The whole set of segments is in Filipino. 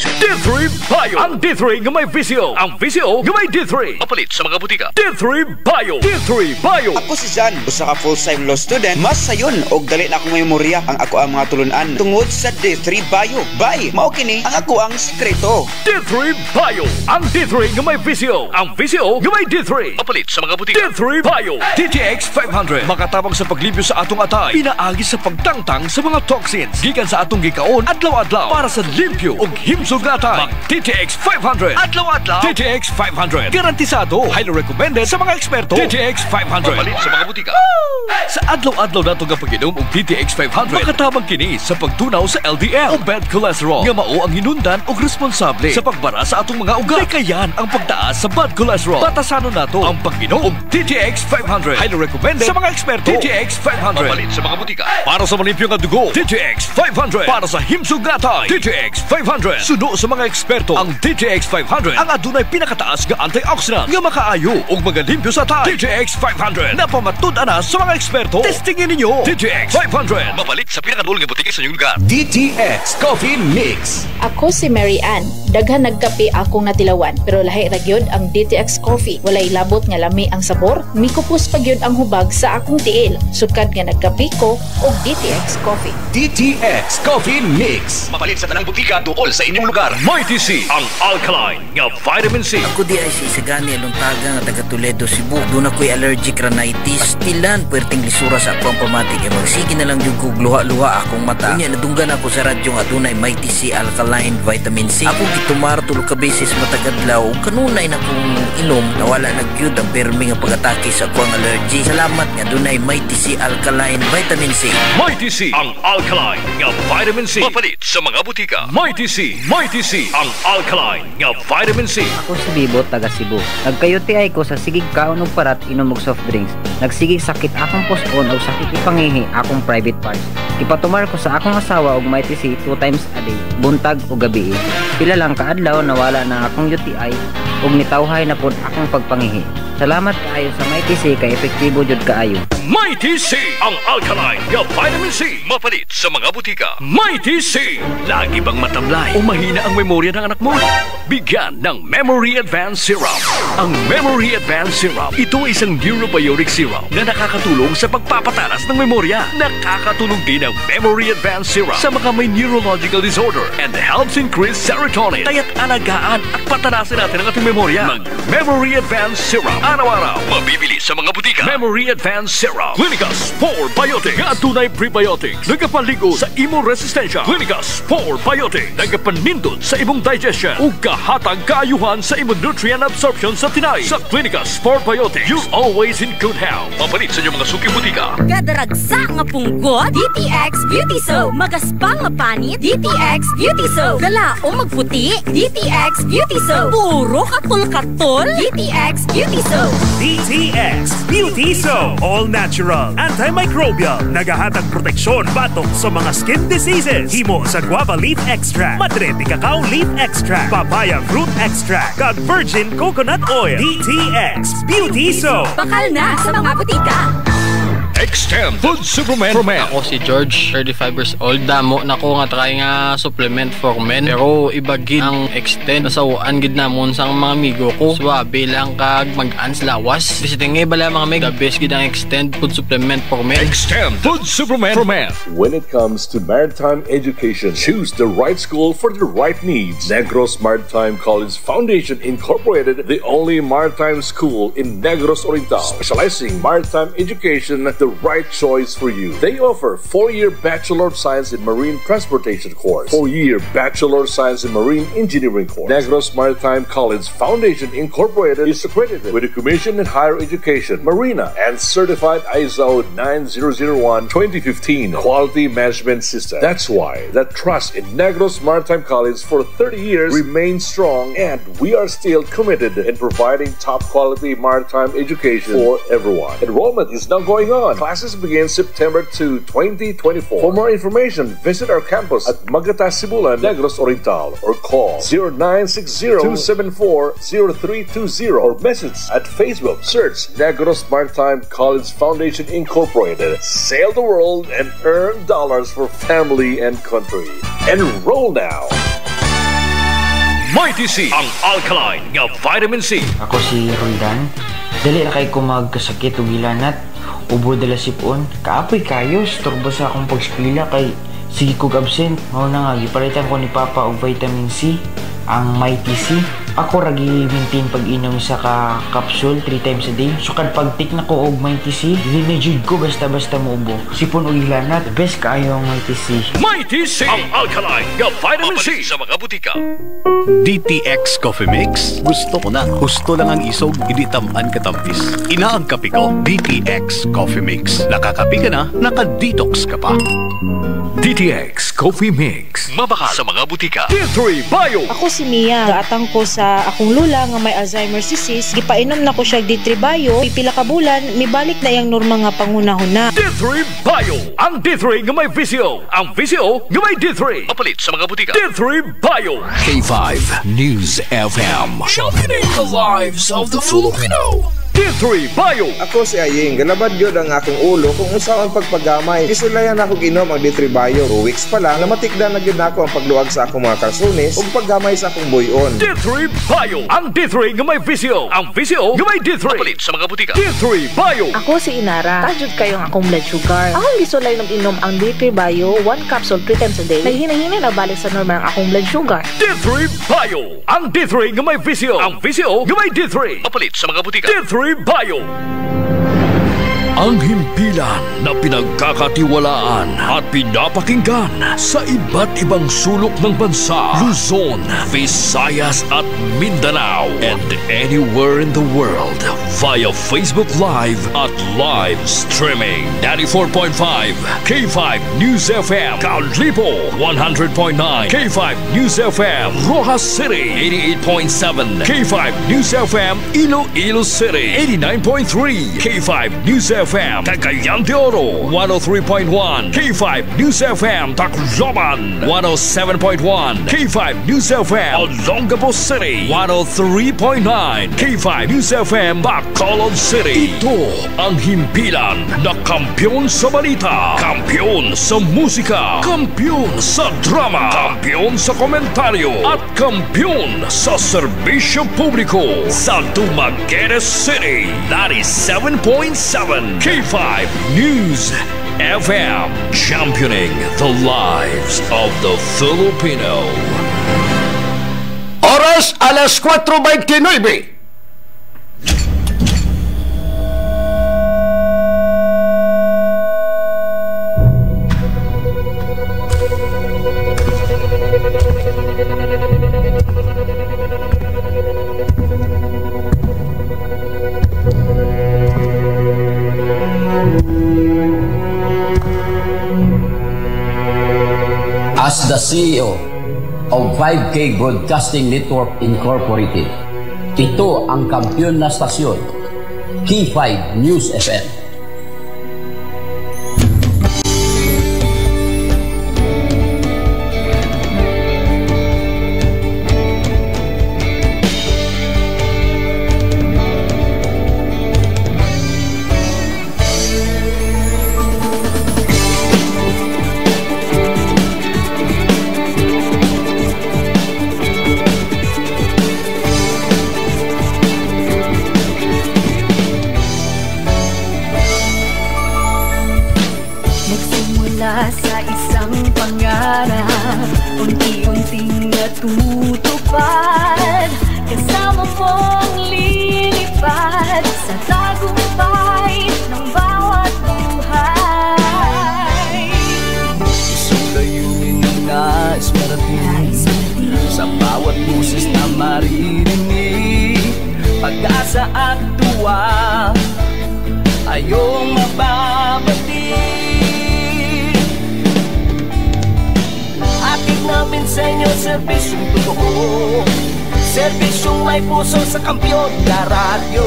visyo. D3 Bio. Ang D3 nga may visyo. Ang visyo nga may D3. Mapalit sa mga butika. D3 Bio. D3 Bio. Ako si John, usa ka full-time law student. Mas sayon og dali na akong memorya ang ako ang mga tulunan tungod sa D3 Bio. Bye. Mao kini ang ako ang sekreto. D3 Bio. Ang D3 nga may visyo. Ang visyo nga may D3. Mapalit sa mga butika. D3 Bio. DTX 500. Makatabang sa paglibyo sa atong atay. Pinaagi sa pagtangtang sa mga toxins. Gikan sa atong gikaon adlaw-adlaw para sa limpyo ug himsog nga atay. Mag DTX 500. Adlaw-adlaw. DTX 500. Garantisado. Highly recommended sa mga eksperto. DTX 500. Mapalit sa mga butika. Sa adlaw-adlaw nato nga pag-inom og DTX 500. Makatabang kini sa pagtunaw sa LDL o bad cholesterol. Nga mao ang hinundan og responsable sa pagbara sa atong mga ugat. Kayan ang pagtaas sa bad cholesterol. Batasanon nato ang pag-inom og DTX 500. Highly recommended sa mga eksperto. DTX 500. Mapalit sa mga butika. Para sa malimpyo nga dugo. DTX 500. Para sa himsog nga atay. DTX 500. Suno sa mga eksperto. Ang DTX 500 ang adunay pinakataas nga antioxidant nga makaayo og magalimpyo sa atay. DTX 500. Napamatud-an na sa mga eksperto. Testingin ninyo. DTX 500. Mapalit sa pinakadul nga butika sa inyong lugar. DTX Coffee Mix. Ako si Mary Ann. Daghan nagkape akong natilawan pero lahi ra gyud ang DTX Coffee. Walay labot nga lami ang sabor, mikupos pa gyud ang hubag sa akong tiil. Sukad nga nagkape ko og DTX Coffee. DTX Coffee Mix. Mapalit sa tanang butika duol sa inyong lugar. Mighty C ang alkaline nga vitamin C. Ako di ay si Isagani aluntaga nga taga Toledo, Cebu. Doon ako'y allergic rhinitis. Pastilan, puwerteng lisura sa akong pamatik. E magsige na lang yung kog luha-luha akong mata. Kunya, nadunggan ako sa radyo nga dunay Mighty C alkaline vitamin C. Ako gitumar tulog ka beses matagadlaw. Kanunay na kong inom. Nawala na gyud ang permi nga pag-atake sa akong allergy. Salamat nga dunay Mighty C alkaline vitamin C. Mighty C ang alkaline nga vitamin C. Mapalit sa mga butika. Mighty C. Mighty C ang alkaline nga vitamin C. Ako si Bibo, taga Cebu. Nagkayuti ay ko sa sigig kaon og parat inom og soft drinks. Nagsigig sakit akong puson o sakit ipangihi akong private parts. Ipatumar ko sa akong asawa og Mighty C 2 times a day, buntag o gabi. Pila lang kaadlaw nawala na akong UTI ug nitawhay na pod akong pagpangihi. Salamat kaayo sa Mighty C kay epektibo jud kaayo. Mighty C ang alkaline nga vitamin C. Mapalit sa mga butika. Mighty C. Lagi bang matamlay o mahina ang memorya ng anak mo? Bigyan ng Memory Advanced Syrup. Ang Memory Advanced Syrup, ito ay isang neurobiotic syrup na nakakatulong sa pagpapatalas ng memorya. Nakakatulong din ang Memory Advanced Syrup sa mga may neurological disorder and helps increase serotonin. Kaya't alagaan at patanasin natin ang ating memorya. Mag Memory Advanced Syrup. Araw-araw, mabibili sa mga butika. Memory Advanced Syrup. Clinicus 4 Biotics. Nga tunay prebiotics. Nagapaligo sa imong resistensya. Clinicus 4 Biotics. Nagapanindot sa imong digestion. Ug kahatag kaayuhan sa imong nutrient absorption sa tinay. Sa Clinicus 4 Biotics, you're always in good health. Mapalit sa inyong mga suki butika. Kadaragsa nga punggot, DTX Beauty Soap. Magaspang nga panit, DTX Beauty Soap. Gala o magputi, DTX Beauty Soap. Puro katol-katol, DTX Beauty Soap. DTX Beauty Soap. All natural, antimicrobial, nagahatag proteksyon batok sa mga skin diseases. Himo sa guava leaf extract, madrete cacao leaf extract, papaya fruit extract, kag virgin coconut oil. DTX Beauty Soap. Bakal na sa mga butika. Extend Food Supplement for Men. Ako si George, 35 years old. Damo na ko nga try nga supplement for men. Pero ibagid ang Extend. Nasawaan gid namon sa mga amigo ko. Swabe lang kag mag-ans lawas. Visiting nga bala mga meg. The best gid ang Extend Food Supplement for Men. Extend Food Supplement for Men. When it comes to maritime education, choose the right school for the right needs. Negros Maritime College Foundation Incorporated, the only maritime school in Negros Oriental, specializing maritime education, the right choice for you. They offer 4-year Bachelor of Science in Marine Transportation course, 4-year Bachelor of Science in Marine Engineering course. Negros Maritime College Foundation Incorporated is accredited with the Commission in Higher Education, Marina, and certified ISO 9001-2015 Quality Management System. That's why the trust in Negros Maritime College for 30 years remains strong, and we are still committed in providing top quality maritime education for everyone. Enrollment is now going on. Classes begin September 2, 2024. For more information, visit our campus at Magatas Sibulan, Negros Oriental, or call 0960-274-0320 or message at Facebook. Search Negros Maritime College Foundation Incorporated. Sail the world and earn dollars for family and country. Enroll now! Mighty C, ang alkaline nga vitamin C. Ako si Roldan. Dali na kay ko magkasakit o gilanat. Ubo dala sipon. Kaapoy kayo. Storbo sa akong pagspila kay sige kog absent. Mao na nga, gipalitan ko ni Papa og vitamin C, ang Mighty C. Ako ragi maintain pag-inom sa capsule 3 times a day. So kad pag-take na ko og Mighty C, dili na jud ko basta-basta muubo. Sipon og gilanat, best kaayo ang Mighty C. Mighty C, ang alkaline nga vitamin C sa mga butika. DTX Coffee Mix. Gusto ko na. Gusto lang ang isog, hindi tamaan katampis. Ina ang kape ko, DTX Coffee Mix. Nakakape ka na, naka-detox ka pa. DTX Coffee Mix. Mabaka sa mga butika. D3 Bio. Ako si Mia. Gaatang ko sa akong lula nga may Alzheimer's disease. Gipainom na ko siya D3 Bio. Pipila ka bulan, mibalik na yung norma nga pangunahon na. D3 Bio. Ang D3 nga may visio. Ang visio nga may D3. Papalit sa mga butika. D3 Bio. K5 News FM. Championing the lives of the Filipino. D3 Bio. Ako si Aying, galabad yun ang akong ulo kung usaw ang pagpagamay. Kisulayan ako ginom ang D3 Bio. 2 weeks pa lang, namatikdan na gyud nako ang pagluag sa akong mga kalsones ug paggamay sa akong buyon. D3 Bio. Ang D3 nga may visio. Ang visio nga may D3. Papalit sa mga butika. D3 Bio. Ako si Inara. Tajud kayong akong blood sugar. Akong gisulay ng inom ang D3 Bio, 1 capsule 3 times a day. Naghinay-hinay na balik sa normal ang akong blood sugar. D3 Bio. Ang D3 nga may visio. Ang visio nga may D3. Papalit sa mga butika. D3 Bio. Ang himpilan na pinagkakatiwalaan at pinapakinggan sa iba't ibang sulok ng bansa, Luzon, Visayas at Mindanao, and anywhere in the world via Facebook Live at live streaming. 94.5 K5 News FM Callipo, 100.9 K5 News FM Rojas City, 88.7 K5 News FM Iloilo City, 89.3 K5 News FM Cagayan de Oro, 103.1 K5 News FM Tacloban, 107.1 K5 News FM Olongapo City, 103.9 K5 News FM Bacolod City. Ito ang himpilan na kampiyon sa balita, kampiyon sa musika, kampiyon sa drama, kampiyon sa komentaryo, at kampiyon sa serbisyo publiko sa Dumaguete City, 97.7 K5 News FM, championing the lives of the Filipino. Oras alas 4:29. As the CEO of 5K Broadcasting Network Incorporated, ito ang kampiyon na stasyon, K5 News FM. Sa isang pangarap, unti-unting natutupad, kasama mong lilipad sa tagumpay ng bawat buhay. Isang layunin ang nais marating sa bawat busis na maririnig, pag-asa at tuwa ayong mababatid. Ating namin sa inyo, serbisyong totoo, serbisyong may puso sa kampiyon na radyo.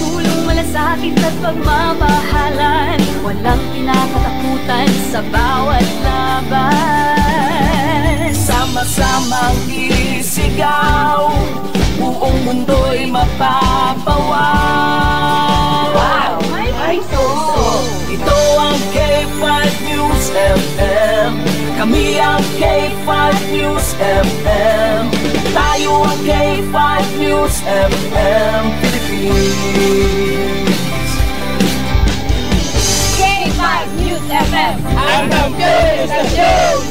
Tulong malasakit at pagmamahalan, walang pinakatakutan sa bawat laban. Sama-samang isigaw, buong mundo'y mapapawaw. Wow! Ay, ito ang K5 News FM. Kami ang K5 News FM. Tayo News FM Philippines. K5 News FM, ang kampiyon istasyon!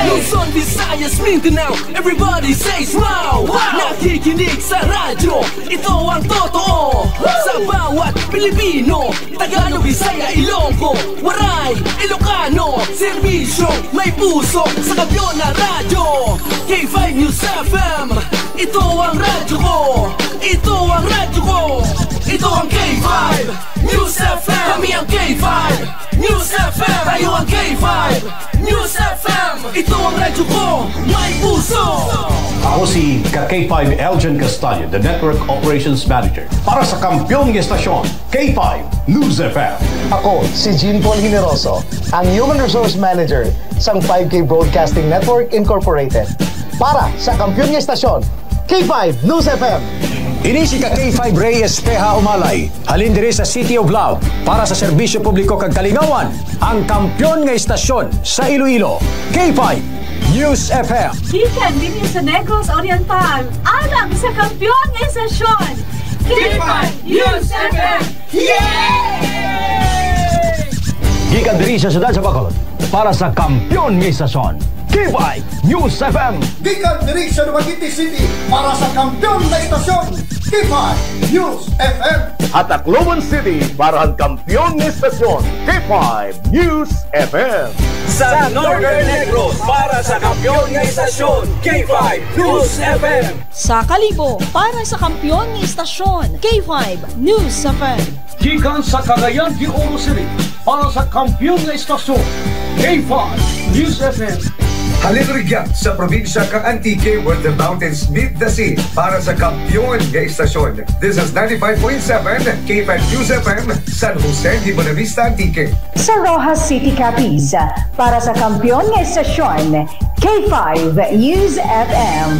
Luzon, Visayas, Mindanao, everybody says wow! Nakikinig sa radyo, ito ang totoo. Sa bawat Pilipino, Tagalog, Bisaya, Ilonggo, Waray, Ilocano, serbisyo, may puso sa kampiyon na radyo. K5 News FM, ito ang radyo ko. Ito ang radyo ko. Ito ang K5 News FM. Kami ang K5 News FM. Tayo ang K5 News FM. Ito ang radyo ko, may puso. Ako si K5 Elgin Castaño, the Network Operations Manager para sa kampyong estasyon K5 News FM. Ako si Jean Paul Generoso, ang Human Resource Manager sa 5K Broadcasting Network Incorporated para sa kampyong estasyon K5 News FM. Ini si K5 Ray Espeja Umalay, halin diri sa City of Love para sa serbisyo publiko kag kalingawan, ang kampyon nga istasyon sa Iloilo, K5 News FM. Gikan din sa Negros Oriental, alam sa kampyon nga istasyon, K5 News FM. Yay! Gikan diri sa siyudad sa Bacolod para sa kampyon nga istasyon, K5 News FM. Gikan diri sa Dumaguete City para sa kampyon na istasyon, K5 News FM. At Tacloban City para ang kampyon na istasyon, K5 News FM. Sa Northern Negros para sa kampyon nga istasyon, K5 News FM. Sa Kalibo para sa kampyon nga istasyon, K5 News FM. Gikan sa Cagayan de Oro City para sa kampyon na istasyon, K5 News FM. Halin rigyan sa probinsya kang Antique where the mountains meet the sea para sa kampyon nga istasyon. This is 95.7 K5 News FM, San Jose de Buenavista, Antique. Sa Rojas City, Capiz para sa kampyon nga istasyon, K5 News FM.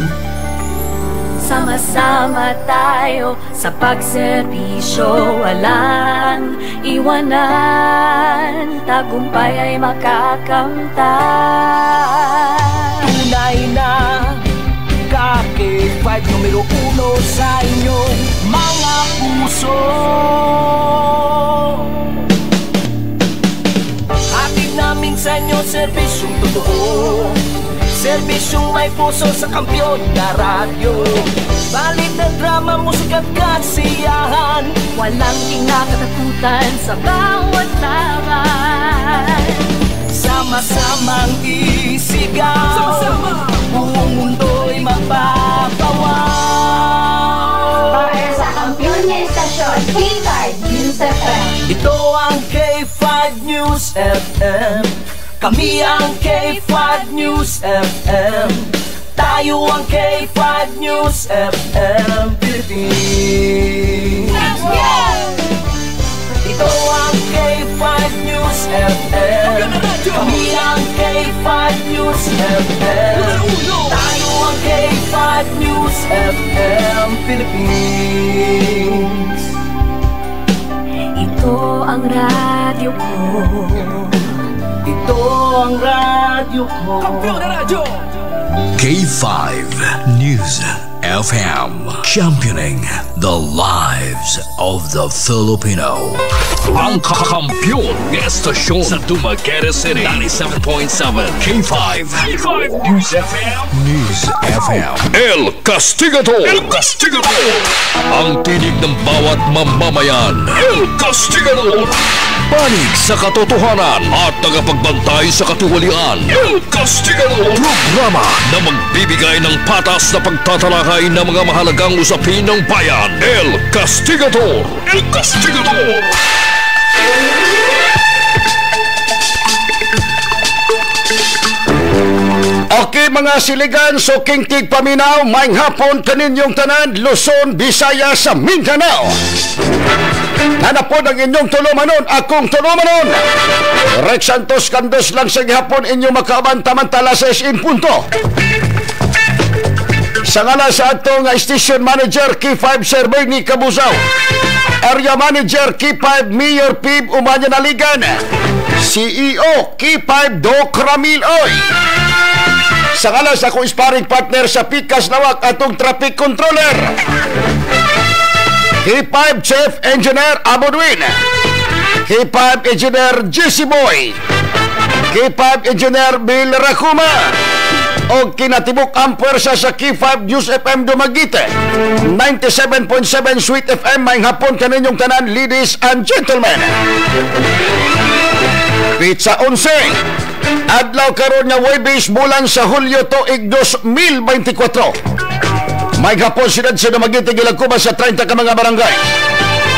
Sama-sama tayo sa pagserbisyo, walang iwanan, tagumpay ay makakamtan. Tunay na K5 numero 1 sa inyong mga puso. Hatid namin sa inyo serbisyong totoo, serbisyong may puso sa kampyon na radyo. Balit na drama, musika at kasiyahan, walang kinakatakutan sa bawat laban. Sama-samang isigaw, sama-sama, buong mundo'y magpapawaw. Para sa kampyon na istasyon, K5 News FM. Ito ang K5 News FM. Kami ang K5 News FM. Tayo ang K5 News FM Philippines. Let's go! Ito ang K5 News FM. Kami ang K5 News FM. Tayo ang K5 News FM Philippines. Ito ang radyo ko. Ito ang radyo ko. Kampyon na radyo! K5 News FM, championing the lives of the Filipino. Ang kakampiyon ng estasyon sa Dumaguete City, 97.7 K5 News FM. News FM. El Castigador. El Castigador. Ang tinig ng bawat mamamayan. El Castigador. Panig sa katotohanan at tagapagbantay sa katiwalian. El Castigador. Programa na magbibigay ng patas na pagtatalakay ng mga mahalagang usapin ng bayan. El Castigador. El Castigador. Okay mga siligan, so kingtig paminaw, maing hapon kaninyong tanan, Luzon, Visayas, sa Mindanao. Nanapod ang inyong tulumanon, akong tulumanon. Rex Santos Candos lang sa gihapon inyong makaabanta-mantala sa in punto. Sa ngala sa atong Station Manager K5 Sir Bernie Cabuzao, Area Manager K5 Mayor Pib Umanya Naligan, CEO K5 Doc Ramil Oy. Sa Sa ngalan sa akong sparring partner sa Pikas Lawak atong traffic controller, K5 Chief Engineer Abodwin, K5 Engineer JC Boy, K5 Engineer Bill Racuma, o kinatibok ang puwersa sa K5 News FM Dumaguete, 97.7 Sweet FM. May hapon kaninyong tanan, ladies and gentlemen. Pizza 11 adlaw karon nga Huwebes, bulan sa Hulyo tuig 2024. May hapon siyudad sa Dumaguete gilagkuba sa 30 ka mga barangay.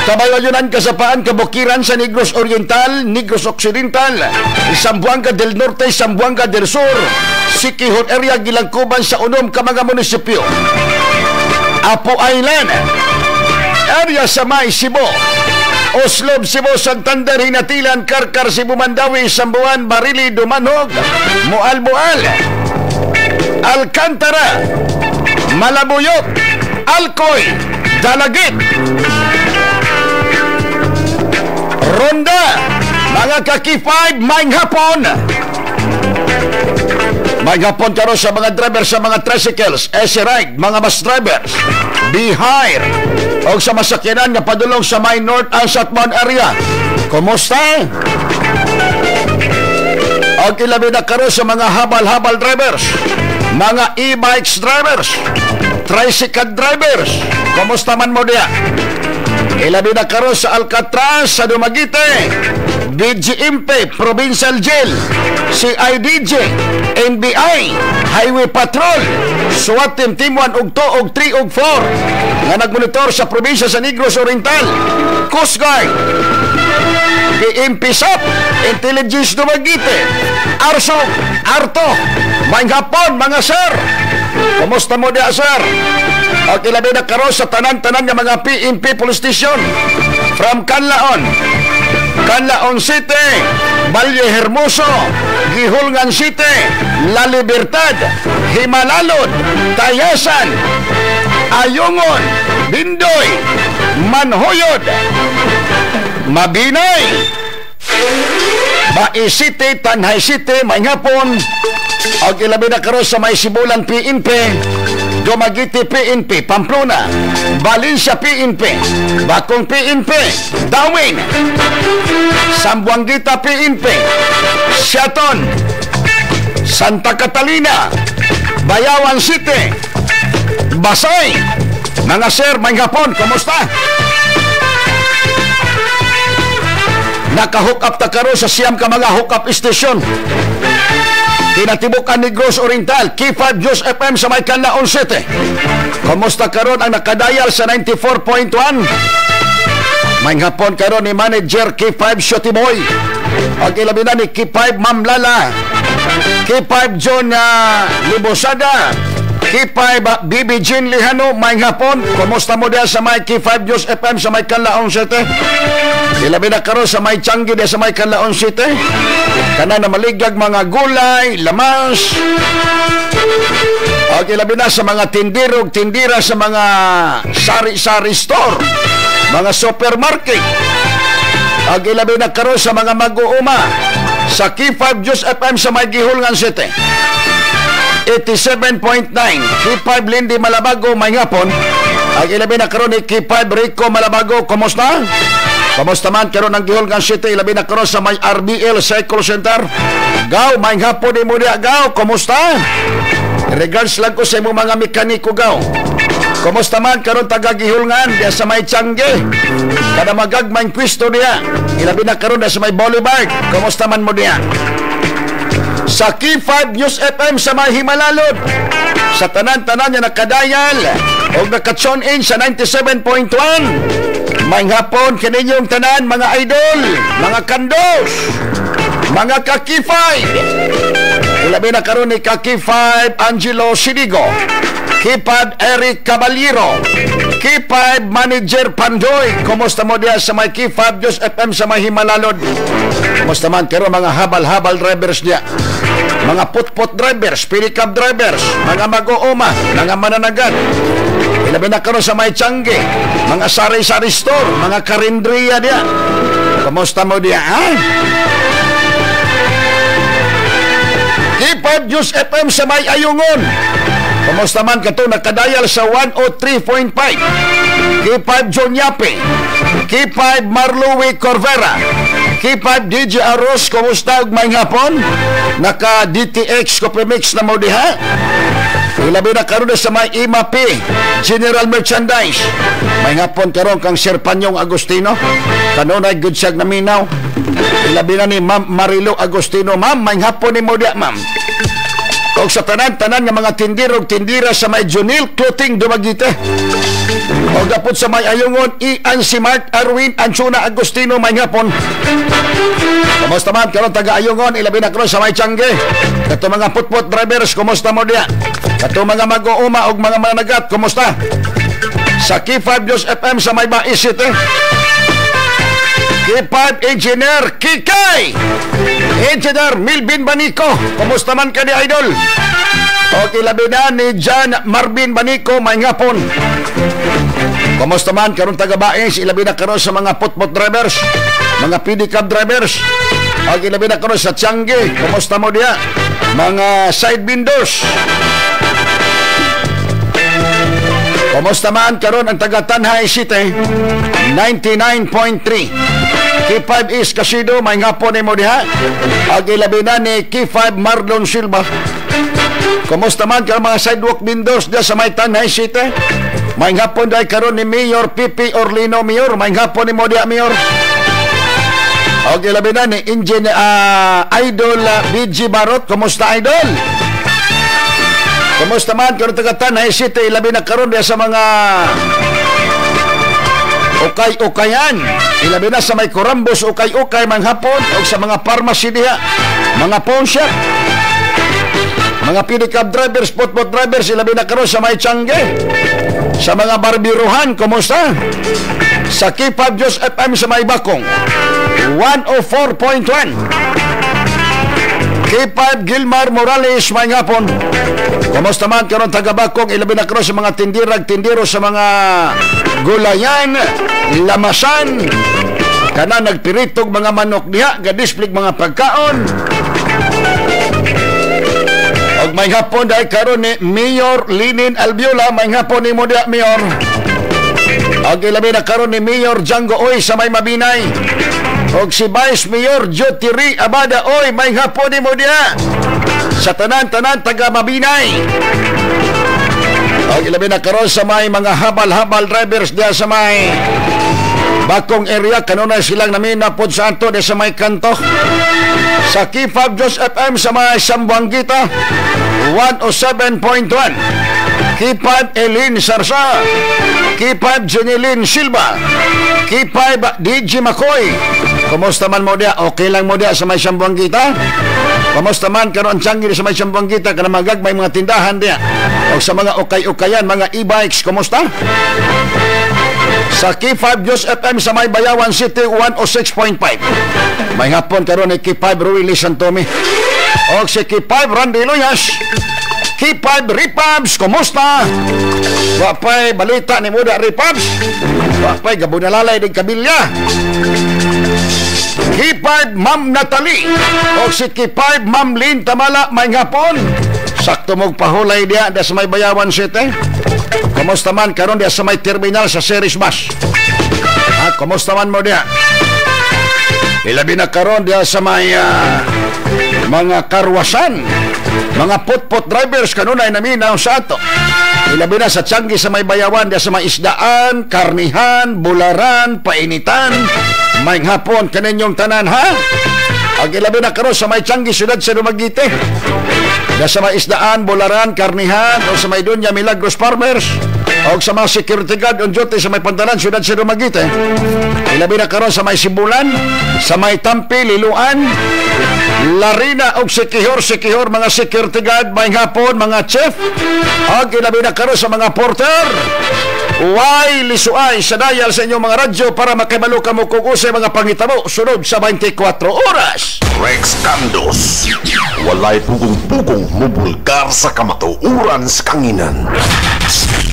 Kabayonan, Kasapaan, Kabukiran sa Negros Oriental, Negros Occidental, Zamboanga del Norte, Zamboanga del Sur, Siquijor area gilagkuban sa unom ka mga munisipyo. Apo Island area sa May Cebu, Oslob Cebu, Santander, Hinatilan, Karkar, Cebu, Mandawi, Sambuan, Barili, Dumanog, Mual, Alcantara, Malabuyok, Alcoy, Dalagit, Ronda, mga ka-K5, maing hapon. Maing hapon karon sa mga driver sa mga tricycles, SC-Ride, mga bus drivers, Bihire, o sa masakyanan nga padulong sa may North and Southbound area. Kumusta? O kilabi na karon sa mga habal-habal drivers, mga e-bikes drivers, tricycle drivers. Kumusta man mo diya? Ilabi na karon sa Alcatraz sa Dumaguete, DGMP, Provincial Jail, CIDJ, NBI, Highway Patrol, SWAT Team Team 1 ug 2 ug 3 ug 4 nga nagmonitor sa probinsya sa Negros Oriental, Coast Guard, PMP SAP, Intelligence Dumaguete, ARSOG, ARTO. Maing hapon mga sir. Kumusta mo diya sir? O kilabi na karon sa tanan-tanan nga mga PNP Police Station from Canlaon City, Valle Hermoso, Gihulngan City, La Libertad, Himalalod, Tayasan, Ayungon, Bindoy, Manhoyod, Mabinay, Bai City, Tanhay City. May hapon o kilabi na karon sa may Sibulan PNP, Dumaguete PNP, Pamplona, Valencia PNP, Bakong PNP, Dawin, Sambuanguita PNP, Siaton, Santa Catalina, Bayawan City, Basay. Mga sir, may hapon, kumusta? Naka-hook up ta karon sa siyam ka mga hook up station. Kinatibukan Negros Oriental, K5 News FM sa may Canlaon City. Kumusta karon ang nakadayal sa 94.1? May hapon karon ni Manager K5 Shotty Boy. Ang ilabi na ni K5 Ma'am Lala, K5 John Libosada, K5 BB Jean Lihano. May hapon, kumusta mo diya sa may K5 News FM sa may Canlaon City? Ilabi na karon sa may Changi diya sa may Canlaon City. Kana na maligag mga gulay, lamas. Okay, labi na sa mga tindirog, tindira sa mga sari-sari store, mga supermarket. Okay, labi na karon sa mga mag-uuma sa K5 News FM sa may Gihulngan City, 87.9. K5 Lindy Malabago, may hapon. Okay, labi na karon ni K5 Rico Malabago. Kumusta? Kamusta man karon ang Gihulngan City, labi na karon sa may RBL Cycle Center. Gaw, may hapon ni mo diya. Gaw, kumusta? Regards lang ko sa imong mga mekaniko gaw. Kumusta man karon taga Gihulngan diya sa may Changi. Kada magagmang pwesto diya. Ilabi na karon diya sa may Boulevard. Kumusta man mo diya? Sa K5 News FM sa may Himalalod, sa tanan-tanan niya nakadayal o naka-tune in sa 97.1. May hapon kaninyong tanan mga idol, mga kandos, mga ka-K5. Ilabi na karon ni ka-K5 Angelo Sinigo, K5 Eric Caballero, K5 Manager Pandoy. Kumusta mo diya sa may K5 News FM sa may Himalalod? Kumusta man karon mga habal-habal drivers diya, mga put-put drivers, pick-up drivers, mga mag-uuma, mga mananagan. Ilabi na karon sa may Changi, mga sari-sari store, mga karindriya diya. Kumusta mo diya, ha? K5 News FM sa may Ayungon. Kumusta man kato nakadayal sa 103.5. K5 John Yape. K5 Marlowe Corvera. K5 DJ Aros, kumusta ug may hapon? Naka DTX Coffee Mix na mo diha. Ilabi na karon sa may IMAP General Merchandise. May hapon karon kang Sir Panyong Agustino. Kanunay good siyag na minaw. Ilabi na ni Ma'am Marilo Agustino. Ma'am, may hapon ni mo diha, ma'am. O sa tanan-tanan nga mga tindirog tindira sa may Junil Clothing Dumaguete. O dapot sa may Ayungon, Ian si Mark Arwin Anchuna Agustino may hapon. Kumusta man karon taga Ayungon, ilabi na karon sa may Tiangge. Kato mga putput drivers, kumusta mo diya? Kato mga mag-uuma og mga managat, kumusta? Sa K5 News FM sa may Bais City. K5 Engineer Kikay, Engineer Milvin Banico, kumusta man ka ni Idol? O ilabi na ni John Marvin Banico may hapon. Kumusta man karon taga Baes, ilabi na karon sa mga putput drivers, mga pedicab drivers. O ilabi na karon sa Tiangge, kumusta mo diya? Mga side windows. Kumusta man karon ang taga Tanhay City, 99.3. K5 East Casido, may hapon ni mo diha. Ang ilabi na ni K5 Marlon Silva. Kumusta man karon mga sidewalk windows diya sa may Tanhay City? May hapon dahil karon ni Mayor Pipi Orlino Mayor. May hapon ni mo diha, Mayor. Ang ilabi na ni Idol BG Barot. Kumusta, Idol? Kumusta man karon taga Tanhay City? Ilabi na karon diya sa mga ukay-ukayan. Ilabi na sa may Corambos, ukay-ukay manghapon. O sa mga pharmacy diha, mga pawn shop, mga pedicab drivers, putput drivers. Ilabi na karon sa may Tiangge. Sa mga barbiruhan, kumusta? Sa K5 News FM sa may Bakong, 104.1. K5 Gilmar Morales may hapon. Kumusta man karon taga Bakong, ilabi na karon sa mga tindirag tindiro sa mga gulayan, lamasan, kana nagpiritog mga manok diha, gadisplay mga pagkaon. Og may hapon dahil karon ni Mayor Linin Albiola, may hapon ni mo diha, Mayor. Og ilabi na karon ni Mayor Django Oy sa may Mabinay. Og si Vice Mayor Jotiri Abada Oy, may hapon ni mo diha sa tanan-tanan taga Mabinay. Og ilabi na karon sa may mga habal-habal drivers diya sa may Bakong area, kanunay silang namina pod sa ato diya sa may kanto. Sa K5 News FM sa may Sambuanguita, 107.1. K5 Elin Sarsa, K5 Jenilyn Silva, K5 DJ Makoy. Kumusta man mo diya? Okay lang mo diya sa may Sambuanguita? Kumusta man karon Tiangge sa may Sambuanguita, kana magagmay mga tindahan diya? O sa mga ukay-ukayan, mga e-bikes, kumusta? Sa K5 News FM sa may Bayawan City, 106.5. May hapon karon ni K5 Ruili Santomi. O si K5 Randy Luyas, K5 Ripabs, kumusta? Wapay balita ni Muda Ripabs. Wapay gabunalalay din kabilya. K5 Ma'am Natalie. O si K5 Ma'am Lynn Tamala, may hapon. Sakto mong pahulay diya sa may Bayawan City. Kumusta man karon diya sa may terminal sa Ceres Bus? Kumusta man mo diya? Ilabi na karon diya sa may mga karwasan, mga putput drivers kanunay naminaw sa ato. Ilabi na sa Tiangge sa may Bayawan diya sa may isdaan, karnihan, bularan, painitan. May hapon kaninyong tanan, ha? Ang ilabi na karon sa may Tiangge, siyudad sa Dumaguete. Diya sa may isdaan, bularan, karnihan, o sa may Dunya Milagros Farmers, o sa mga security guard on duty sa may Pantalan, siyudad sa Dumaguete. Ilabi na karon sa may Sibulan, sa may Tampi, Liluan, Larina, o Sikihor, mga security guard, may hapon, mga chef, o ilabi na karon sa mga porter. Uway, lisuay sa dial sa inyong mga radyo para makibalo ka mo kung usay mga pangitabo sunod sa 24 oras. Rex Candos, walay pugong-pugong mubulgar sa kamatuuran sa kanginan.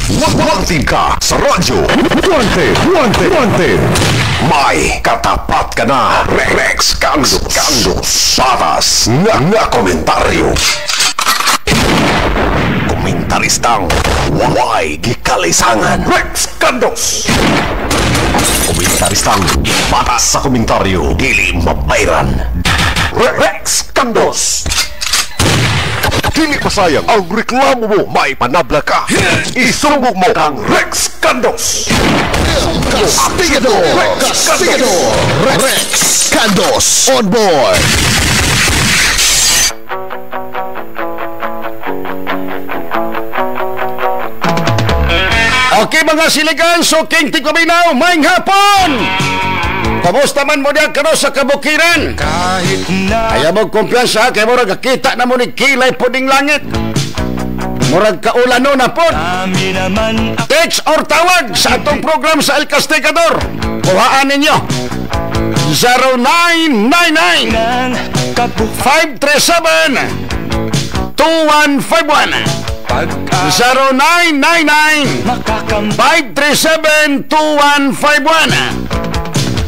Wanted ka sa radyo. Wanted. May katapat ka na. Rex Kandos. Patas nga komentaryo. Komentaristang way gikalisangan. Rex Kandos. Komentaristang patas sa komentaryo. Dili mabayran. Rex Kandos. Dili pasayang ang reklamo mo, may panabla ka. Isumbog mo kang Rex Kandos. Rex Kandos on board. Okay mga siligan, so King Tigpaminaw, maing hapon! Kamusta man mo diyan kano sa kabukiran? Kaya mo kumpiyansa, kaya mo nagkakita na mo ni kilay puding langit. Murag kaulano na po. Text or tawag sa atong program sa El Castigador. Kuhaan ninyo 0999-537-2151 0999-537-2151.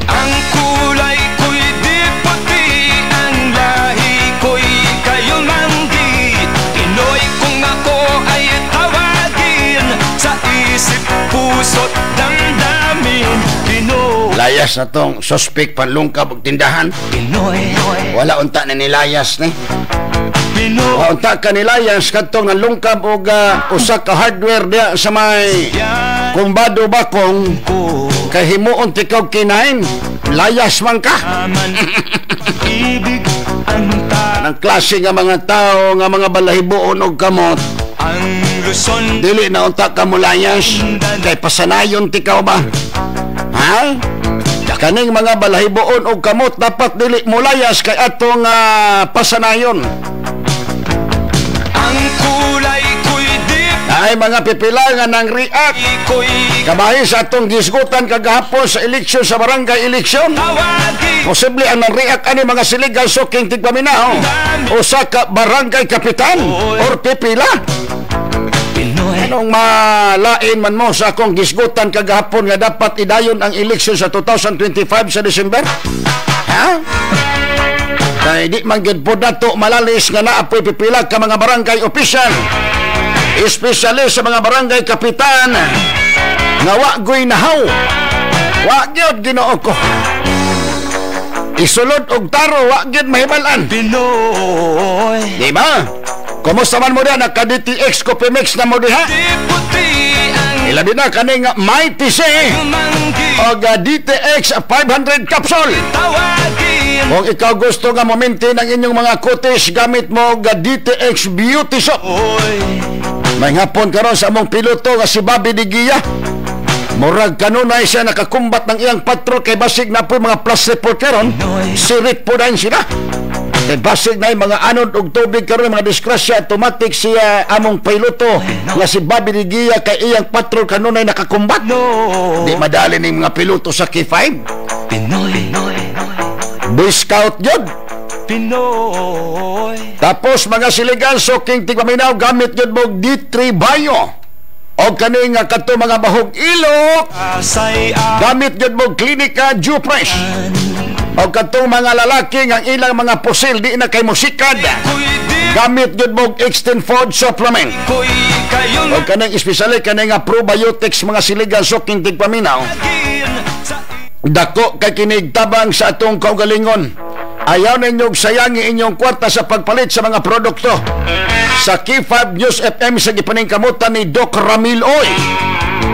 Ang kulay ko'y di puti, ang lahi ko'y kayo manggi. Pinoy kung ako ay tawagin, sa isip, puso't damdamin. Pinoy. Layas na tong suspect panlungkab og tindahan. Pinoy. Wala unta na nilayas ni. Pinoy. Wala unta ka nilayas katong nalungkab og usa ka hardware dia sa may kumbado bakong. Kay himuon tikaw kinain, layas man ka. Ang klase nga mga tao nga mga balahiboon og kamot, dili na unta ka mo layas. Kay pasanayon tikaw ba? Ha? Kaning mga balahiboon og kamot dapat dili mo layas kay atong pasanayon. Ang kulay ko'y di ay mga pipilangan ng react kabahin sa atong gisgutan kagahapon sa eleksyon sa barangay eleksyon. Posible ang nang-react ani mga siligan so King Tigpaminaw o sa barangay kapitan or pipila. Anong malain man mo sa akong gisgutan kagahapon nga dapat idayon ang eleksyon sa 2025 sa December? Ha? Kaya di man gid po nato malalis nga naapoy pipila ka mga barangay official, especially sa mga barangay kapitan nga wagoy nahaw. Wa gyud Ginoo ko. Isulod og taro wa gyud mahibalan. Pinoy. Di ba? Kumusta man mo diyan ka DTX Coffee Mix na mo diha? Ilabi na kaning may PC og DTX 500 capsule. Kung ikaw gusto nga mo-maintain ang inyong mga kutis gamit mo og DTX Beauty Soap. May hapon karon sa among piloto nga si Bobby Digia. Murag kanunay siya nakakumbat ng iyang patrol kay basig na po mga plus report karon. Sirit po dahil sila. Kay basig na yung mga anod og tubig karon mga disgrasya, automatic siya among piloto nga si Bobby Digia kay iyang patrol kanunay nakakumbat. Di madali ning mga piloto sa K5. Boy Scout yun. Pinoy. Tapos mga siligan so King Tigpaminaw gamit yun mo D3 Bio. O kani nga kato mga bahog ilok gamit yun mo Klinika Dew Fresh. O kato mga lalaki nga ilang mga pusil di na kay musikad gamit yun mo Extend Food Supplement. O kanang espesyally kanang nga probiotics mga siligan so King Tigpaminaw. Dako kay kinig tabang sa atong kaugalingon. Ayaw ninyong sayangi inyong kwarta sa pagpalit sa mga produkto. Sa K5 News FM sa gipaningkamutan ni Doc Ramil Oy.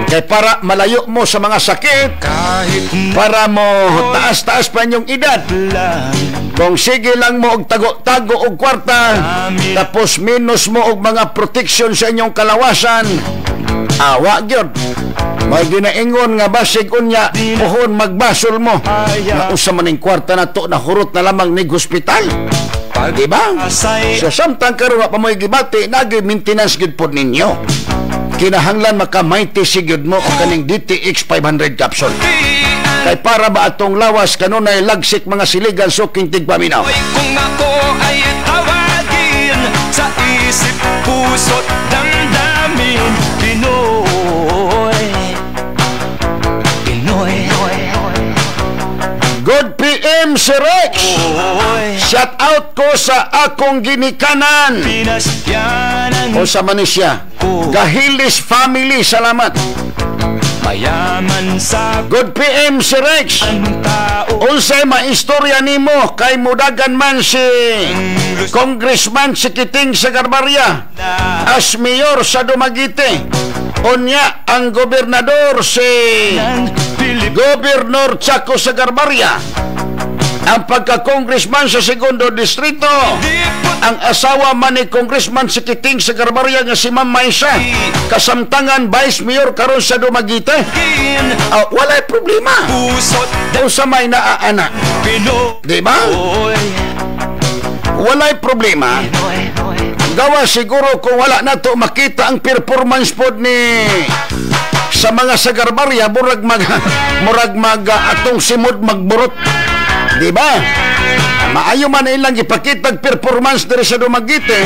Kay para malayo mo sa mga sakit, para mo taas-taas pa inyong edad. Kung sige lang mo og tago-tago og kwarta, tapos minus mo og mga protection sa inyong kalawasan, awa gyud. May ginaingon nga basig unya pohon magbasol mo na usa maning kwarta na to na hurot na lamang nig hospital. Diba? So samtang karon pa mo'y gibati nagi maintenance gid pod ninyo. Kinahanglan makamayti sigud mo o kaning DTX 500 capsule. Kay para ba atong lawas kanunay lagsik mga siligan so King Tigpaminaw. Kung ako ay tawagin, sa isip, puso't damdamin, Pinoy. PM si Rex. Shout out ko sa akong ginikanan. O sa Manisya. Gahilis family, salamat. Mayaman sa Good PM si Rex. Unsay maistorya nimo kay mudagan man si Congressman si Kiting sa Garbaria as mayor sa Dumaguete. Unya ang gobernador si Gobernador Chaco sa Garbaria. Ang pagka-congressman sa segundo distrito, ang asawa man ni Congressman si Kiting sa Garbaria nga si Ma'am Maisa, kasamtangan vice mayor karon sa Dumaguete. Walay problema. Usa may naaanak. Di ba? Walay problema. Gawa siguro kung wala na to makita ang performance pod ni sa mga sa Garbaria, murag mag atong simod magburot. Di ba? Maayo man ilang ipakita performance diri sa Dumaguete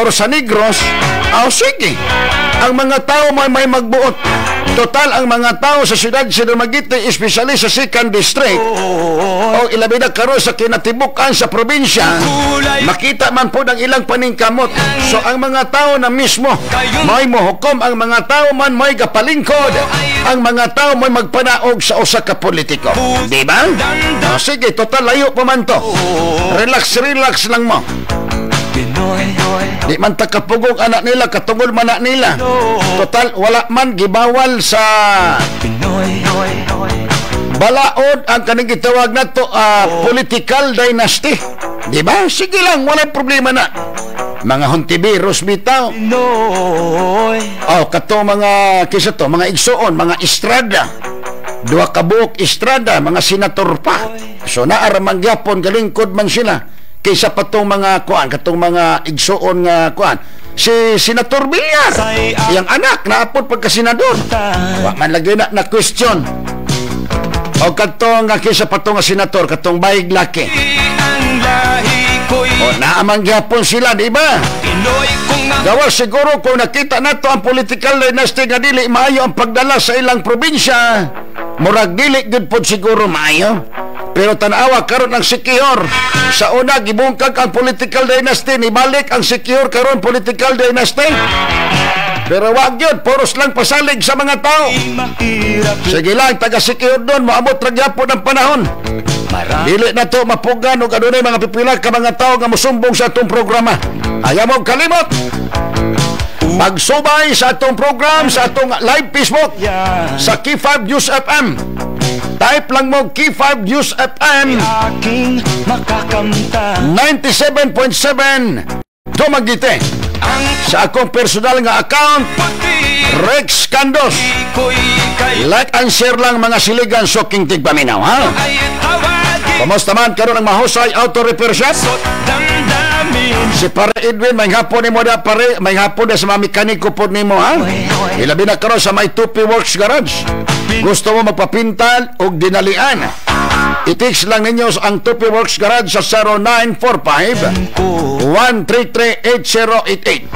or sa Negros. Sige. Ang mga tao may magbuot. Total, ang mga tao sa siyudad sa Dumaguete, especially sa 2nd District, o ilabi na karon sa kinatibukan sa probinsya, makita man po ng ilang paningkamot. So, ang mga tao na mismo, may mohukom, ang mga tao man may kapalingkod, ang mga tao may magpanaog sa usa ka politiko. Di ba? Sige, total, layo pa man to. Relax lang mo. Di man takapugog anak nila, katungol man anak nila. Total, wala man gibawal sa balaod ang kaning gitawag na to political dynasty. Di ba? Sige lang, wala problema na. Mga hontibiros bitaw. Kato mga kisa to, mga igsoon, mga Estrada. Dua kabuok Estrada, mga senator pa. So naaramang gyapon galingkod man sila. Kaysa pa itong mga kuan, katong mga igsoon nga kuan. Si Senator Villar, iyang anak, naapod pagka-senador. Wa man lagi na question. O katong kaysa pa itong senator, katong bayig laki. O naamang gyapon sila, di ba? Gawa siguro kung nakita nato ang political dynasty nga dili maayo ang pagdala sa ilang probinsya, murag dili gud pod siguro maayo. Pero tanawa karon ang Siquijor. Sa una gibungkag ang political dynasty, nibalik ang Siquijor karon political dynasty. Pero wag yun, poros lang pasalig sa mga tao. Sige lang, taga Siquijor doon, maabot ragyapon ang panahon. Dili na to mapugan o adunay mga pipila ka mga tao nga musumbong sa atong programa. Ayaw mo kalimot. Magsubay sa atong program sa atong live Facebook sa K5 News FM. Type lang mo K5 News FM 97.7 Dumaguete. Sa akong personal nga account Rex Candos. Like and share lang mga siligan Soking Tigpaminaw, ha? Kamusta man karon ang mahusay auto repair shop? Si Pare Edwin, may hapon ni mo da pare, may hapon na sa mga mekaniko po ni mo, ha? Ilabi na karon sa may Tupi Works Garage. Gusto mo magpapintal o dinalian? I-text lang ninyo ang Tupi Works Garage sa 0945-133-8088.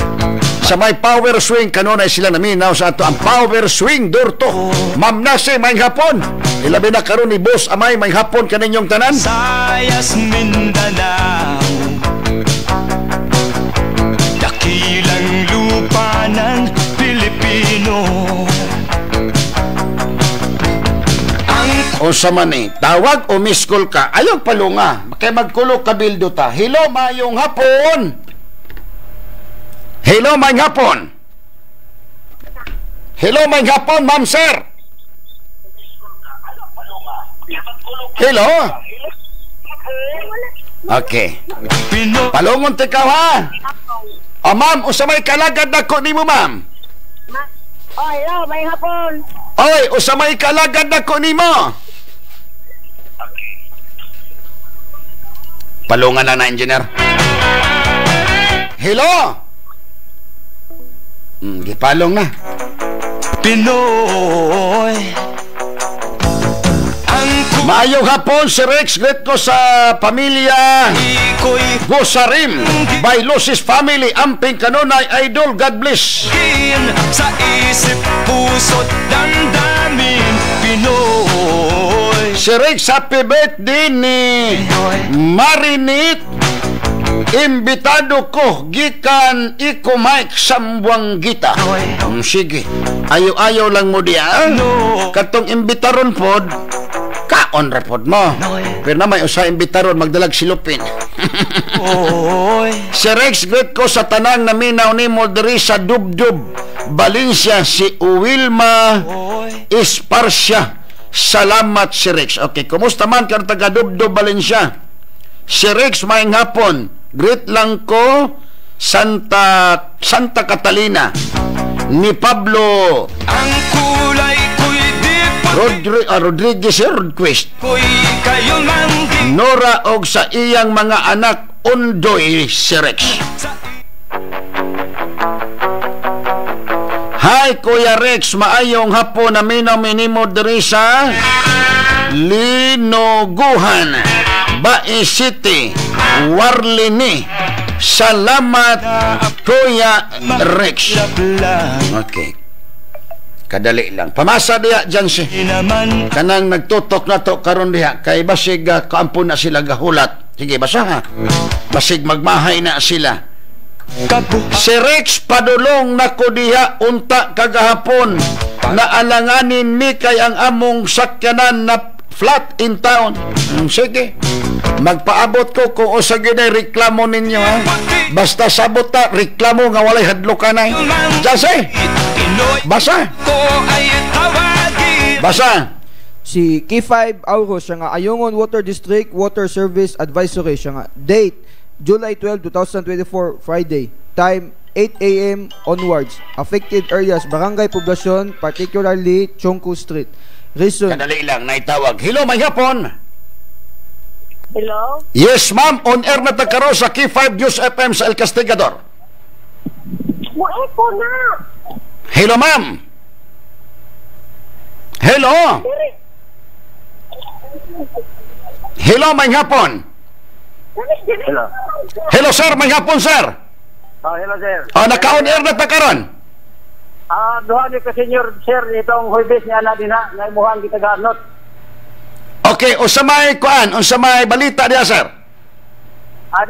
Sa may Power Swing, kanunay sila naminaw sa ato ang Power Swing Durto. Ma'am Nasi, may hapon. Ilabi na karon ni Boss Amay, may hapon kaninyong tanan. Sayas Mindanao, dakilang lupa ng Pilipino. O sa mani, tawag o miss call ka, ayaw palunga, kay magkulo kabildo ta. Hello, mayong hapon. Hello, mayong hapon. Hello, mayong hapon, ma'am, sir. Hello. Okay. Palungon tikaw, ha? O, ma'am, usamay kalagad na ko ni mo, ma'am. Hello, mayong hapon. Oy, usamay kalagad na ko ni mo. Palungan lang na, engineer. Hello. Gipalong na. Pinoy. Maayong hapon, si Rex. Great ko sa pamilya Gosarim by Lucis Family. Amping kanunay, idol. God bless. Sa isip, puso't damdamin, Pinoy. Si Rex, happy birthday ni Marinit. Imbitado ko gikan iko Mike Sambuang Gita. Sige, ayaw lang mo diya. Katong imbitaron pod, kaon repod mo. Pero na may usa imbitaron magdalag silupin. Si Rex, great ko sa tanang na minaw ni mo diri sa Dubdub Valencia, si Wilma Esparcia. Salamat si Rex. Okay, kumusta man ka taga Dubdub Valencia? Si Rex, maayong hapon. Great lang ko Santa Catalina ni Pablo ang kulay ko'y Rodriguez Rodquist Nora og sa iyang mga anak Undoy si Rex. Hi Kuya Rex, maayong hapon na minaminimo diri sa Linoguhan, Bae City, Warlini. Salamat Kuya Rex. Okay, kadali lang pamasa diya dyan si kanang nagtutok na to karon diha kay basig kaampon na sila gahulat. Sige basa ha, basig magmahay na sila. Si Rex, padulong nako diha unta kagahapon na alanganin mi kay ang among sakyanan na flat in town. Sige, magpaabot ko kung usa gyud ay reklamo ninyo ha. Basta sabot ta reklamo nga walay hadlokanay. Jase, basa. Basa. Si K5 Auro siya nga Ayungon Water District Water Service Advisory siya nga. Date July 12, 2024, Friday. Time 8 a.m. onwards. Affected areas Barangay Poblacion, particularly Chongku Street. Reason. Kadali lang naitawag. Hello, may hapon. Hello? Yes, ma'am. On air na tagkaro sa K5 News FM sa El Castigador. Muepo na. Hello, ma'am. Hello. Hello, may hapon. Hello. Hello, sir. May hapon, sir. Hello, sir. Naka-on air na tagkaron. Duha ni ka senior, sir, itong Huwebes niya na din ha, na imuhang kita ganot. Okay, unsa may kuan, unsa may balita diya, sir?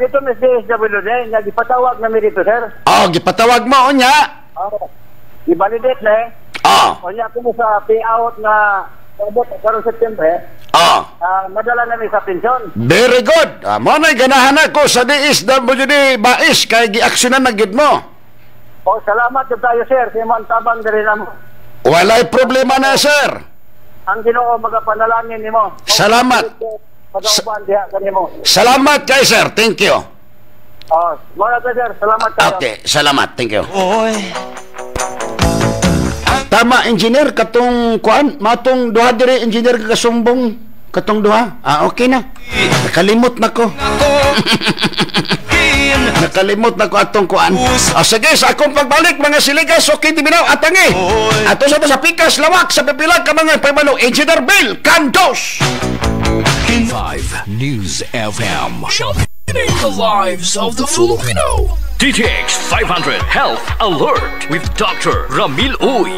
Dito Miss DSWD, nagipatawag na mi dito, sir. Gipatawag mo unya. I-validate na Unya ko mo sa payout na abot karon September. Madala na mi sa pensyon. Very good. Mo na ganahan ako sa DSWD Bais kay giaksyonan na gid mo. Salamat jud tayo, sir. Sa imong tabang diri namo. Walay problema na, sir. Ang Ginoo magapanalangin nimo. Salamat. Salamat kay sir. Thank you. Muna ka, sir. Salamat tayo. Okay, salamat. Thank you. Tama, engineer, katong kuan, matong duha diri engineer kasumbong katong duha. Okay na. Nakalimot na ko. Nakalimot na ko atong kuan. Sige, sa akong pagbalik mga siligas, okay di binaw atangi. Ato sa pikas lawak sa pipilag ka mga pabalo. Engineer Bill Cantos. 5 News FM. Championing the lives of the Filipino. DTX 500 Health Alert with Dr. Ramil Uy.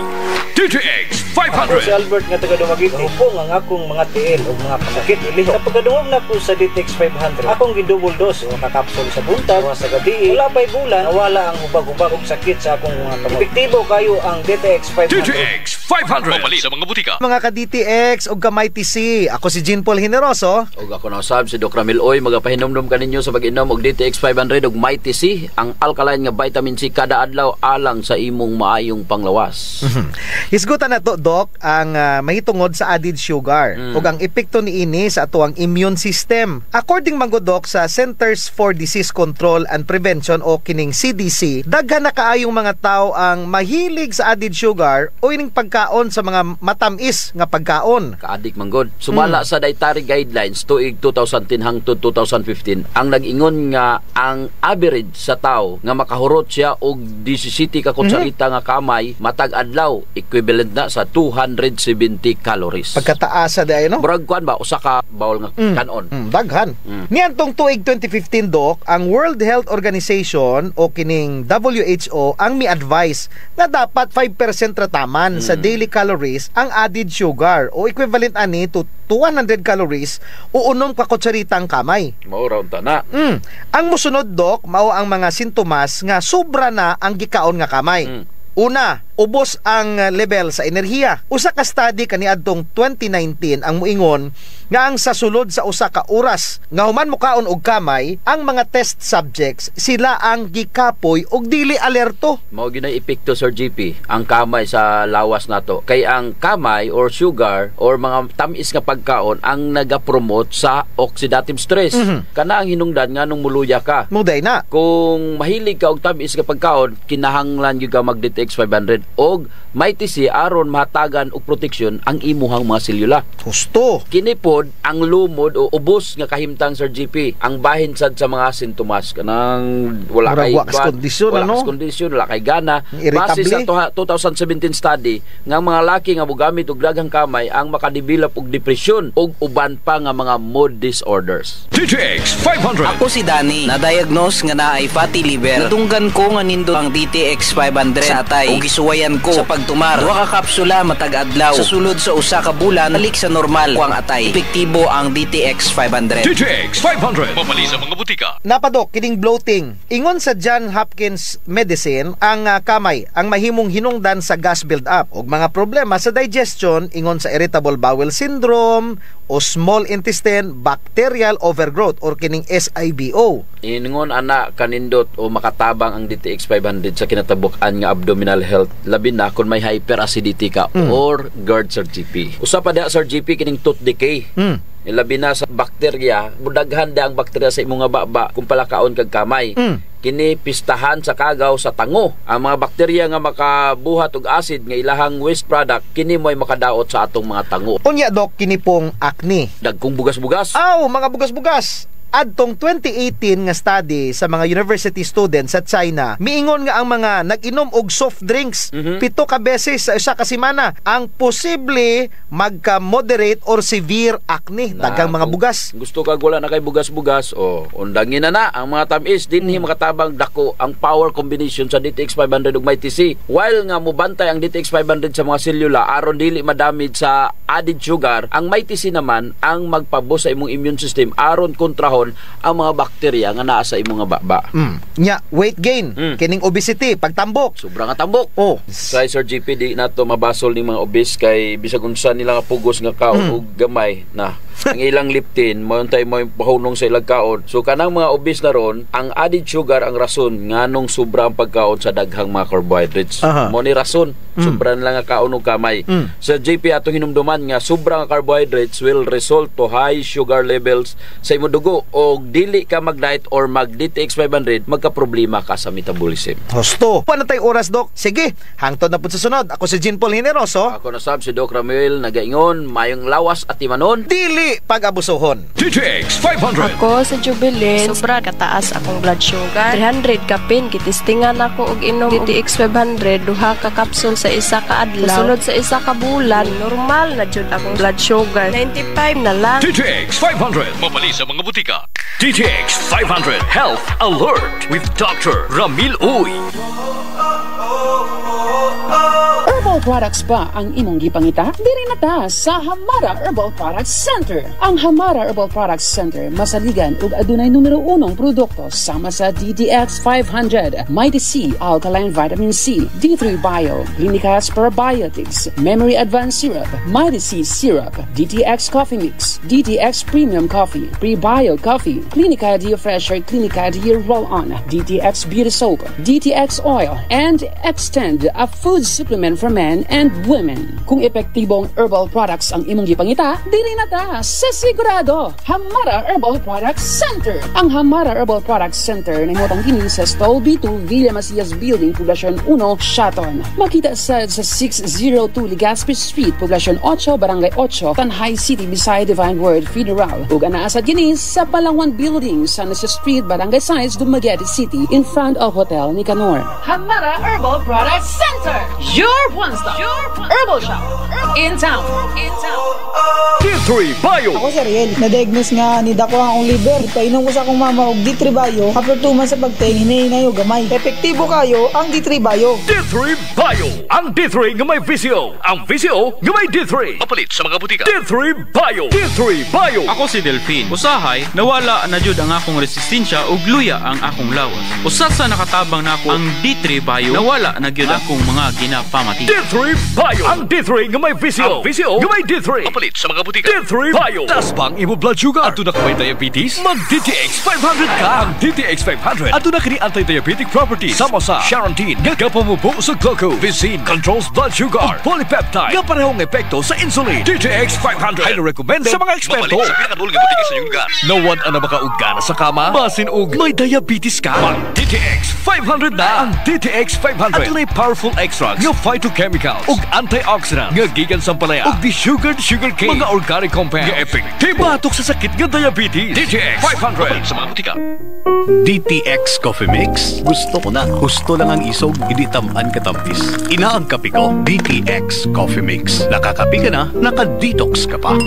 DTX 500. Si Albert nga taga Dumagiti. Upo nga akong mga tiil o mga pasakit iliho. Sa pagkaduwag na po sa DTX 500, akong gidouble dose o nakapsol sa buntag o sa gabi. Wala pa'y bulan, nawala ang hubag-hubag o sakit sa akong mga kamot. Epektibo kayo ang DTX 500. DTX 500. Mapali sa mga butika. Mga ka-DTX o gamay TC. Ako si Jean Paul Generoso. O ako na usab si Dr. Ramil Uy. Magapahinomdom ka ninyo sa pag-inom og DTX 500 og may TC. Ang alkaline nga vitamin C kada adlaw alang sa imong maayong panglawas. Hisgutan na to, Doc, ang mahitungod sa added sugar ug ang epekto niini sa ato ang immune system. According man go, Doc, sa Centers for Disease Control and Prevention o kining CDC, daghan na kaayong mga tao ang mahilig sa added sugar o ining pagkaon sa mga matamis nga pagkaon. Kaadik man god. Sumala sa dietary guidelines tuig 2010 hangtod 2015, ang nag-ingon nga ang average sa tao nga makahurot siya og 17 ka kutsarita nga kamay matag adlaw, equivalent na sa 270 calories. Pagkataasa day no? Brag kuan ba usa ka bawol nga kanon. Daghan. Niantong tuig 2015, Doc, ang World Health Organization o kining WHO ang mi-advise na dapat 5% rataman sa daily calories ang added sugar o equivalent ani to 200 calories o 6 ka kutsaritang kamay. Mao raw tana. Ang mosunod, Dok, mao ang mga sintomas nga sobra na ang gikaon nga kamay. Una, ubos ang level sa enerhiya. Usa ka study kaniadtong 2019 ang muingon nga ang sa sulod sa usa ka oras nga human mukaon og kamay, ang mga test subjects sila ang gikapoy og dili alerto. Mao ginay epekto, Sir GP, ang kamay sa lawas nato. Kay ang kamay or sugar or mga tamis nga pagkaon ang nagapromote sa oxidative stress. Kana ang hinungdan nga nung muluya ka. Muday na. Kung mahilig ka og tamis nga pagkaon, kinahanglan gyud ka mag DTX 500 og may TC aron mahatagan og proteksyon ang imuhang mga selula. Gusto. Kini pod ang lumod o ubos nga kahimtang, Sir GP, ang bahin sad sa mga sintomas kanang wala kay kondisyon, wala kay gana. Base sa 2017 study nga mga laki nga mogamit og daghang kamay ang makadevelop og depresyon og uban pa nga mga mood disorders. DTX 500. Ako si Danny, na-diagnose nga naay fatty liver. Natunggan ko nga nindo ang DTX 500 sa atay ug gisuwayan ko sa pagtumar. Wa ka kapsula matag adlaw. Sa sulod sa usa ka bulan, balik sa normal ko ang atay. Epektibo ang DTX 500. DTX 500. Mamali sa mga butika. Napadok kining bloating. Ingon sa John Hopkins Medicine, ang kamay ang mahimong hinungdan sa gas build-up ug mga problema sa digestion ingon sa irritable bowel syndrome o small intestine bacterial overgrowth or kining SIBO. Ingon ana kanindot o makatabang ang DTX 500 sa kinatabuk-an nga abdominal health, labi na kung may hyperacidity ka or GERD, Sir GP. Usa pa diha, Sir GP, kining tooth decay. Labi na sa bakterya, mudaghan da ang bakterya sa imong nga baba kung palakaon kag kamay. Kini pistahan sa kagaw sa tango. Ang mga bakterya nga makabuhat og acid nga ilahang waste product, kini mo'y makadaot sa atong mga tango. Unya, Dok, kini pong acne. Dagkong bugas-bugas. Mga bugas-bugas. Adtong 2018 nga study sa mga university students sa China, miingon nga ang mga nag-inom og soft drinks 7 ka beses sa isa ka semana ang posible magka-moderate or severe acne, daghang mga bugas. Gusto ka wala na kay bugas-bugas, undangin na ang mga tamis dinhi makatabang dako ang power combination sa DTX 500 ug may TC. While nga mobantay ang DTX 500 sa mga selula aron dili madamage sa added sugar, ang may TC naman ang magpabos sa imong immune system aron kontrahon ang mga bakterya nga naa sa imong nga baba. Nya, weight gain, kining obesity, pagtambok. Sobrang nga tambok. Sa Sir GP, di nato mabasol ni mga obese kay bisag unsa nila nga pugos nga kaon og gamay na ang ilang liptin mo pahunong sa ilang kaon. So kanang mga obese na ron, ang added sugar ang rason nganong sobra ang pagkaon sa daghang mga carbohydrates. Mo ni rason, sobra na lang nga kaon og kamay. Sa JP atong hinumduman nga sobra nga carbohydrates will result to high sugar levels sa imong dugo o dili ka mag-diet or mag-DTX 500, magka-problema ka sa metabolism. Hosto. Paano tayo oras, Dok? Sige, hangtod na po sa sunod. Ako si Jean Paul Generoso. Ako na si Doc Ramuel, nagaingon, mayong lawas at imanon. Dili pag-abusohon. DTX 500. Ako sa Jubilin, sobra kataas akong blood sugar. 300 kapin, kitistingan ako og inom DTX 500, duha ka kapsul sa isa ka adlaw. Sulod sa isa ka bulan, normal na jud akong blood sugar. 95 na lang. DTX 500. Mamali sa mga butika. DTX 500 Health Alert with Dr. Ramil Uy. Herbal products ba ang imong gipangita? Diri na ta sa Hamara Herbal Products Center. Ang Hamara Herbal Products Center masaligan ug adunay numero 1 produkto sama sa DTX 500, Mighty C, Alkaline Vitamin C, D3 Bio, Clinicas Probiotics, Memory Advanced Syrup, Mighty C Syrup, DTX Coffee Mix, DTX Premium Coffee, Pre-Bio Coffee, Clinica Diafresher, Clinica Di Roll-On, DTX Beauty Soap, DTX Oil, and Extend, a food supplement for men and women. Kung epektibong herbal products ang imong gipangita, dili na ta sa sigurado. Hamara Herbal Products Center. Ang Hamara Herbal Products Center nahimutang kini sa Stall B2, Villa Macias Building, Poblacion 1, Shaton. Makita sa 602 Legazpi Street, Poblacion 8, Barangay 8, Tanhay City, beside Divine Word Federal. Ug anaasad kini sa Palangwan Building, San Jose Street, Barangay Science, Dumaguete City, in front of Hotel Nicanor. Hamara Herbal Products Center, your one-stop herbal shop. in town. D3 Bio. Ako si Ariel, na-diagnose nga ni Dako ang liver. Painom ko sa akong mama og D3 Bio. After 2 months sa pagtingin, hinayo gamay. Epektibo kayo ang D3 Bio. D3 Bio. Ang D3 nga may VCO. Ang VCO nga may D3. Mapalit sa mga butika. D3 Bio. D3 Bio. Ako si Delphine. Usahay, nawala na jud ang akong resistensya ug luya ang akong lawas. Usa sa nakatabang nako ang D3 Bio, nawala na gyud akong mga ginapamati. D3 Bio. Ang D3 nga may VCO. Ang VCO nga may D3. Mapalit sa mga butika. D3 Bio. Tas bang imo blood sugar? Ato na may diabetes? Mag DTX 500 ka. Ang DTX 500 ato na kini anti-diabetic properties. Sama sa Charantine nga kapamubo sa glucose. Visin controls blood sugar. Polypeptide nga parehong epekto sa insulin. DTX 500 highly recommended sa mga eksperto. Mapalit sa pinakadulong nga butika sa inyong lugar. Nawan ang makaugana sa kama. Basin og may diabetes ka. Mag DTX 500 na. Ang DTX 500 ato na'y powerful extracts nga phytochemicals ug antioxidants nga gikan sa palaya ug desugared sugarcane mga organic compounds nga epektibo batok sa sakit nga diabetes. DTX 500 sa mga butika. DTX Coffee Mix. Gusto ko na. Gusto lang ang isog, hindi tamaan katampis. Inaang kape ko, DTX Coffee Mix. Nakakape ka na, nakadetox ka pa.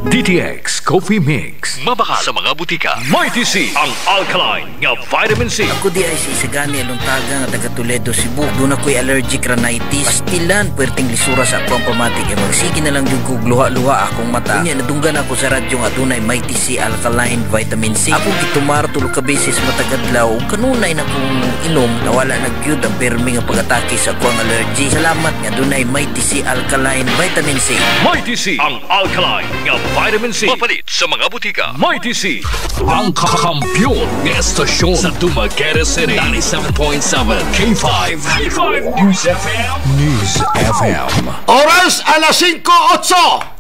DTX Coffee Mix. Mabakal sa mga butika. Mighty C, ang alkaline nga vitamin C. Ako di ay si Isagani Aluntaga nga taga Toledo, Cebu. Doon ako'y allergic rhinitis. Pastilan, puwerteng lisura sa akong pamatik. E magsige na lang yung kog luha-luha akong mata. Kanya nadunggan ako sa radyo nga doon ay Mighty C alkaline vitamin C. Ako gitumar tulog ka beses matagadlaw. Kanunay na kong inom. Nawala na gyud ang permi nga pag-atake sa akong allergy. Salamat nga doon ay Mighty C alkaline vitamin C. Mighty C, ang alkaline nga vitamin C. Mapalit sa mga butika. Mighty C, ang kakampiyon ng estasyon sa Dumaguete City. 97.7 K5. K5 News FM. News FM. Oras alas 5:08.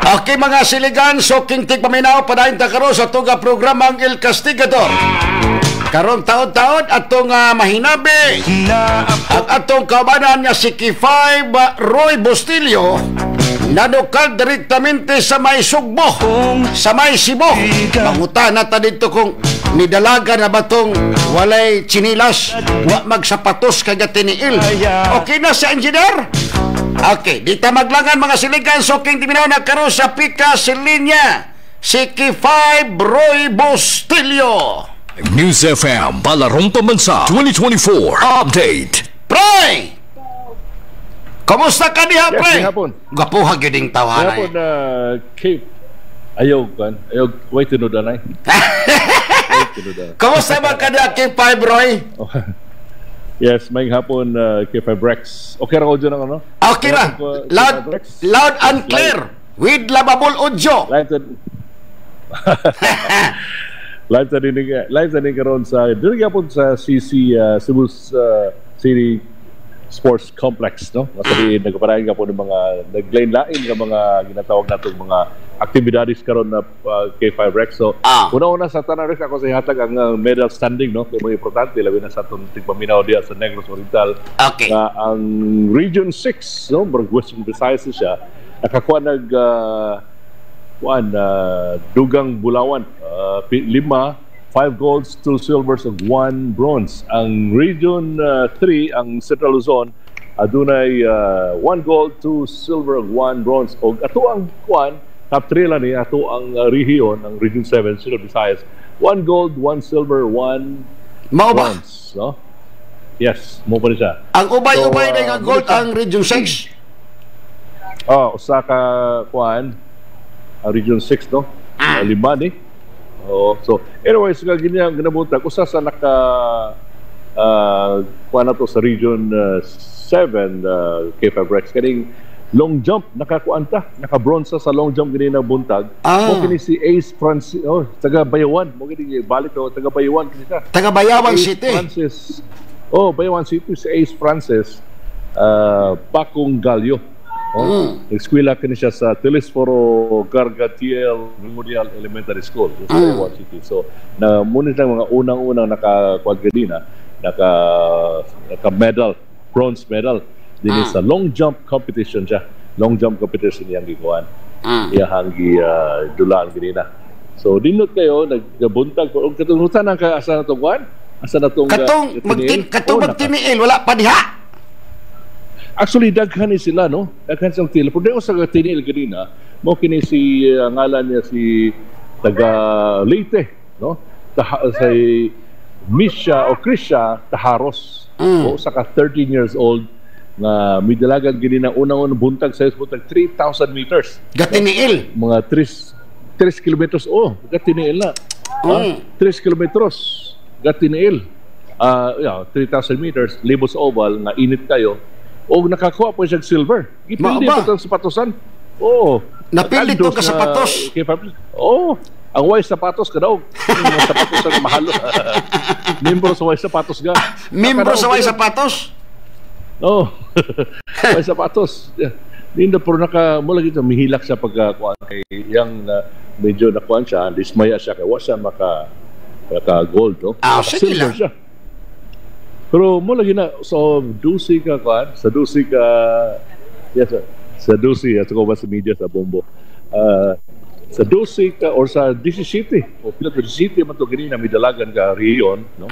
Okay mga siligan, so King Tig Paminaw, padayon ta karon sa tuga programang El Castigador. Karong taon-taon atong mahinabi ang atong kabanan nga si K5 Roy Bustillo nadukal direktamente sa may Sugbo, sa may Cebu. Mangutana ta dito kung nidalaga na batong walay chinilas, wa magsapatos kaya tiniil. Okay na sa engineer? Okay, di ta maglangan mga siligan. So King Timinaw na karon sa pika si linya si K5 Roy Bustillo. News FM Balarong Pambansa 2024 Update. Pre! Kamusta ka diha, pre? Yes, hapon. Gapuhag yun yung tawanan. Hapon, Cape. Ayaw, wait to know danay. Kamusta ba ka diha, Cape 5, Roy? Yes, may hapon, Cape 5 Rex. Okay ra ko dyan ang ano? Okay ra. Loud and clear. With labable audio. Live sa din karon sa dili gyapon sa CC Cebu City Sports Complex, no? Masabi nagparayon gyapon ng mga naglain-lain nga mga ginatawag natong mga aktibidades karon na K5 Rex. So una-una sa tanan Rex ako sa hatag ang medal standing, no? Kay mo importante labi na sa atong tigpaminaw diha sa Negros Oriental. Okay. Ang Region 6, no? Western Visayas siya nakakuha dugang Bulawan, 5 golds, 2 silvers ug 1 bronze. Ang Region 3, ang Central Luzon, adunay 1 gold, 2 silver ug 1 bronze. Og ato ang top 3 lang ni ato ang rehiyon, ang Region 7, Central Visayas, 1 gold, 1 silver, 1 bronze, no? Yes, mo pa siya. Ang ubay-ubay na nga gold ang Region 6. Usa ka Region 6, no? 5 ni. So anyways, ginabuntag usa sa naka na to sa Region 7 K5 Rex kaning long jump naka-bronze sa long jump gini na buntag. Mo kini si Ace Francis, taga Bayawan, mo gini balik taga Bayawan kini siya. Taga Bayawan City. Francis. Bayawan City si Ace Francis Bakong Galyo. Eskwela kini siya sa Telesforo Gargatiel Memorial Elementary School sa Bayawan City. So na muna lang mga unang-unang naka-medal, bronze medal din sa long jump competition siya. Long jump competition yang gikuan. Iyang dulaan ganina. So dinot kayo nagbuntag og katunghutan ang kaasa na tong kuan. Asa na tong katong magtiniil wala pa diha. Actually daghan ni sila no. Daghan sa tiniil. Pero sa tiniil ganina, mo kini si ngalan niya si taga Leyte, no? Sa Misha o Krisha Taharos. O sa ka 13 years old nga midalagan gini na unang buntag sa buntag 3,000 meters. Gatiniil. Mga 3 kilometers gatiniil na. 3 kilometers gatiniil. 3,000 meters libos oval nga init kayo. O nakakuha po siya silver. Ipildi po itong sapatosan. Napili to ka sapatos. Ang white sapatos ka daw. Sapatos ang mahalo. Membro sa white sapatos ka. Membro sa white sapatos? White sapatos. Lindo pero mula gito, mihilak siya pagkakuan kay yang medyo nakuan siya, dismaya siya kay wasa maka gold, no? Sige lang. Siya. Pero mula gina, so dusi ka kuan, sa dusi ka, sa dusi, at ko ba sa media sa bombo. Sa 12 ka or sa 17 o pila 17 man to ganina midalagan ka riyon, no?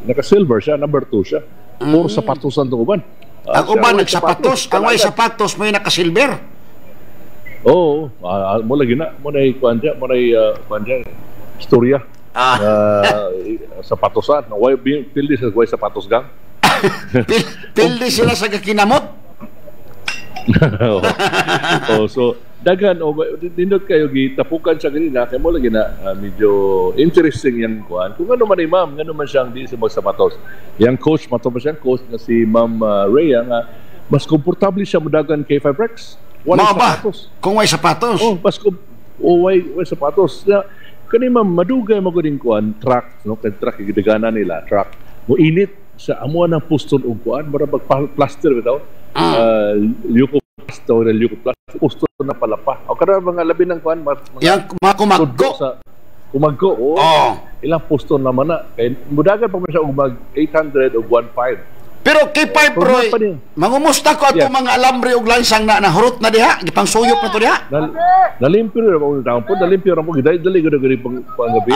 Naka-silver siya, number 2 siya. Puro sapatosan to uban. Ang uban nagsapatos, ang way sapatos may naka-silver. Mo lagi na mo nay kuanja, istorya. Sapatosan, way pildi sa way sapatos gang. Pildi sila sa kakinamot. So dagan nindot kayo gitapukan siya ganina kay mo lagi na medyo interesting yang kuan kung ano man ma'am ngano man siyang di sa magsapatos yang coach mato ba siyang coach na si Ma'am Rhea nga mas komportable siya modagan kay 5Rex wala sapatos kung way sapatos way sapatos na kani ma'am madugay mo guding kuan track no kay track gidagana nila track mo init sa amo nang puston og kuan para plaster bitaw pusto na palapa. O kada mga labi ng kuan yang kumaggo. Kumaggo. Ilang pusto naman na. Kay mudagan pa man siya og mag 800 o 1.5. Pero kay 5 Roy, mangumusta ko ato mga alambre og lansang na nahurot na diha, gipang suyop na to diha. Nalimpyo ra mo daw po, nalimpyo ra mo dali gud pang gabi.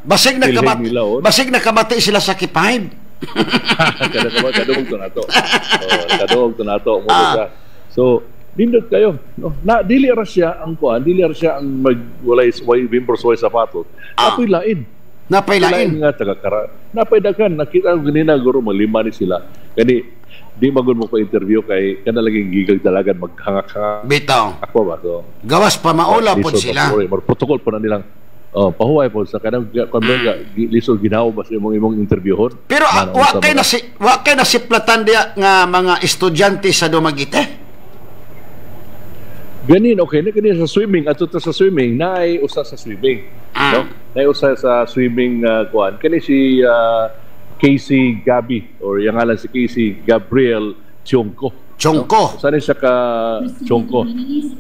Basig nakamati sila sa K5. Kadong to nato. Kadong to nato mo siya. So nindot kayo no na dili ra siya ang magwalay membro sa sapatos napay lain nga taga-kara napay daghan nakita ko ganina guro mo lima ni sila kani di magud mo pa interview kay kana laging gigag dalagan maghangak bitaw ako ba so gawas pa maula pod sila protocol po na nilang pahuway po sa kanang lisod ginawa ba sa imong interviewon pero wa kay nasiplatan dia nga mga estudyante sa Dumaguete. Ganin, okay na kanina sa swimming at sa swimming naay usa sa swimming no naay usa sa swimming kuan kani si Casey Gabi or yang ngalan si Casey Gabriel Chongko no? Saan siya ka Chongko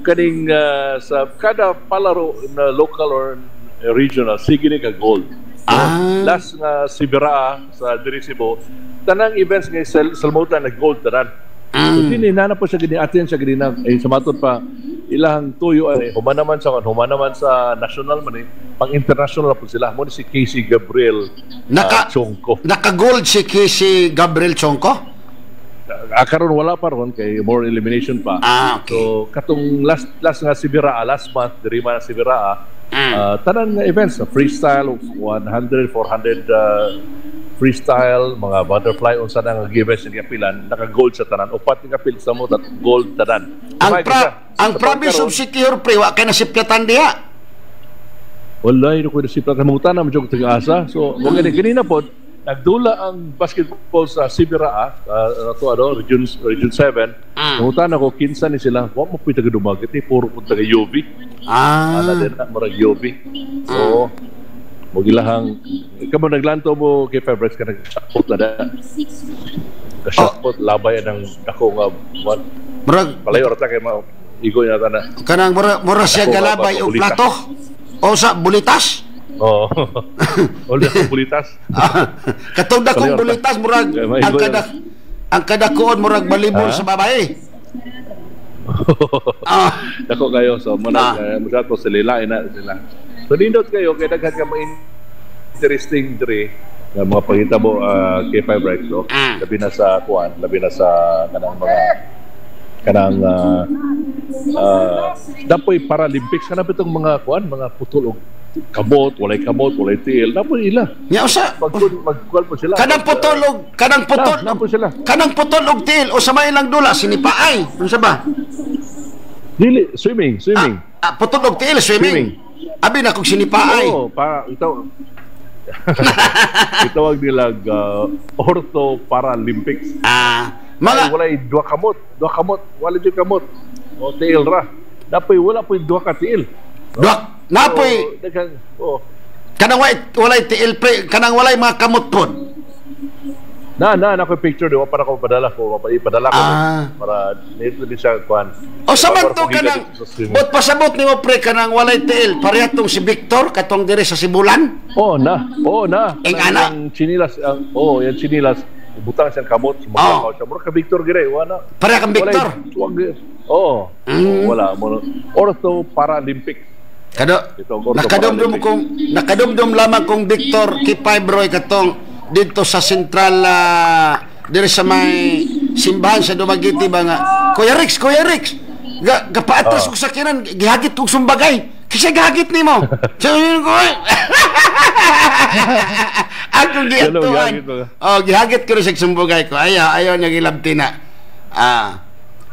kaning sa kada palaro na local or regional sige ni ka gold last nga Sibera sa Dirisibo tanang events nga salmutan na gold tanan so dinina po siya gini-attend siya gina sa matod pa ilang tuyo humanaman sa national man pang international po sila mo si Casey Gabriel Chongko naka-gold si Casey Gabriel Chongko karon wala pa ron kay more elimination pa okay. So katong last nga Sibera last month diri man Sibera tanan nga events freestyle 100 400 freestyle mga butterfly unsa na nga events nga pilan naka-gold sa tanan upat nga pil sa mo gold tanan ang province of Siquijor pre wa kay nasipyatan diha wala ino ko nasipyatan mo tanan mo jog taga-asa so mo ganina pod nagdula ang basketball sa Sibera region 7 nangutan ako kinsa ni sila wa mo pud taga Dumaguete puro pud taga UV ana din na murag UV so mo gilahang kamo naglanto mo kay 5Rex ka nag-shotput na ka-shotput labay ng dako nga murag palayo ra kay igo na tana kanang mura siya galabay og plato o sa bulitas Olda kong bulitas katong dakong bulitas murag ang kadakuon murag balibol sa babae dako kayo so muna to sila ina sila so nindot kayo kay daghan ka interesting dre nga mga panghitabo K5 rights, no? Labi na sa kuan, labi na sa kanang dapoy Paralympics kana bitong mga kuan, mga putol og kamot, walay tiil, dapoy ila. Nya usa magkuan po sila. Kanang putol og tiil o sa may ilang dula sinipaay. Unsa ba? Dili, swimming. Putol og tiil, swimming. Abi na kog sinipaay. Oo, para itawag nilang Ortho Paralympics. Mga walay duha kamot, walay duha kamot. O tiil ra. Dapoy wala po duha ka tiil. Napoy kanang walay tiil pre, kanang walay mga kamot pod. Na ko picture diwa para ko ipadala ko para nito di siya kuan. O samanto kanang bot pasabot nimo pre kanang walay tiil pareha tong si Victor katong dire sa Sibulan. Oo na. Ang chinilas yan chinilas butang siyang kamot sumagaw siya. Mura ka Victor gire wala. Pareha kang Victor. Wala mo Ortho Paralympics. Nakadumdum lamang kong Victor Kipay-Broy katong dito sa sentral dire sa may simbahan sa Dumaguete ba nga Kuya Rex gapaatas ko sa kinan gihagit kong sumbagay kasi gihagit nimo akong giatuan gihagit ko rin sa sumbagay ko ayaw niya gilabti na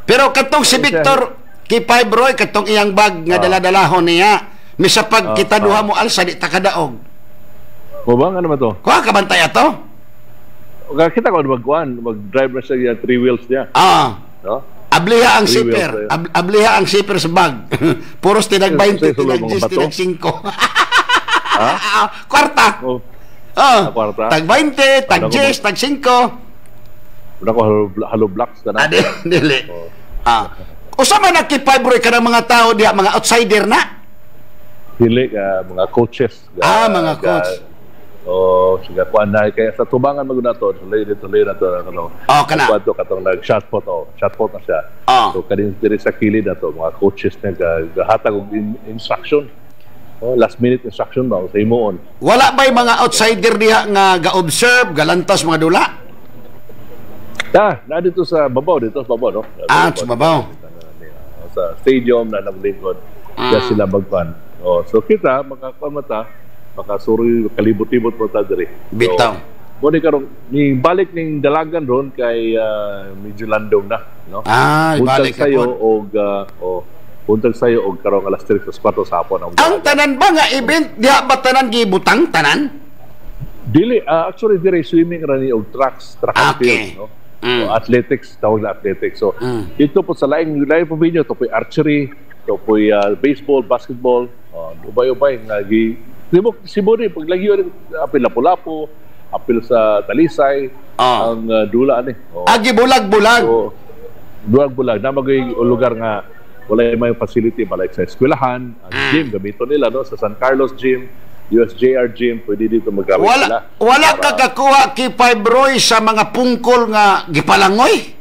pero katong si Victor Kipay-Broy katong iyang bag nga dala-dalahon niya misapag kita duha mo alsa di ta kadaog. O ba nga naman to? Kuha ka bantay ato? Kita ko mag-drive na siya 3 wheels niya. No? Abliha ang zipper. Abliha ang zipper sa bag. Puros tinag 20, tinag 10, tinag 5. Kwarta. Kwarta. Tag 20, tag 10, tag 5. Wala ko halo blocks na. Dili. Usama na Kipay-Broy ka ng mga tao diya, mga outsider na? Dili mga coaches. Mga coach. Sige kuan na kaya sa tubangan maguna to, tuloy na to kana. Kuan katong nag-shot put na siya. So kadin diri sa kilid na to, mga coaches na gahatag og instruction. Last minute instruction ba sa imuon. Wala ba'y mga outsider diha nga ga-observe, galantas mga dula? Na dito sa babaw, no? Sa babaw. Sa stadium na naglingkod sila magpan. So kita makasuri kalibot-libot mo ta diri. Bitaw. Muni karon ni balik ning dalagan ron kay medyo landong na, no? Balik sayo og puntag sayo og karong alas 3 sa 4 sa hapon ang tanan ba nga event diha ba tanan gibutang tanan? Dili actually dire swimming ra ni og track and field, no? So, athletics, tawag na athletics. So, dito po sa laing venue, ito po archery, ito po baseball, basketball, ubay-ubay, Siburi, paglagi yun, apil Lapu-Lapu, apil sa Talisay, ang dula, bulag-bulag. Bulag-bulag, na magiging lugar nga, wala may facility, like sa eskwelahan, ang gym, gamito nila, no? Sa San Carlos Gym, USJR Gym, pwede dito magamit sila. Wala ka kakuha Kipay-Broy sa mga pungkol nga gipalangoy?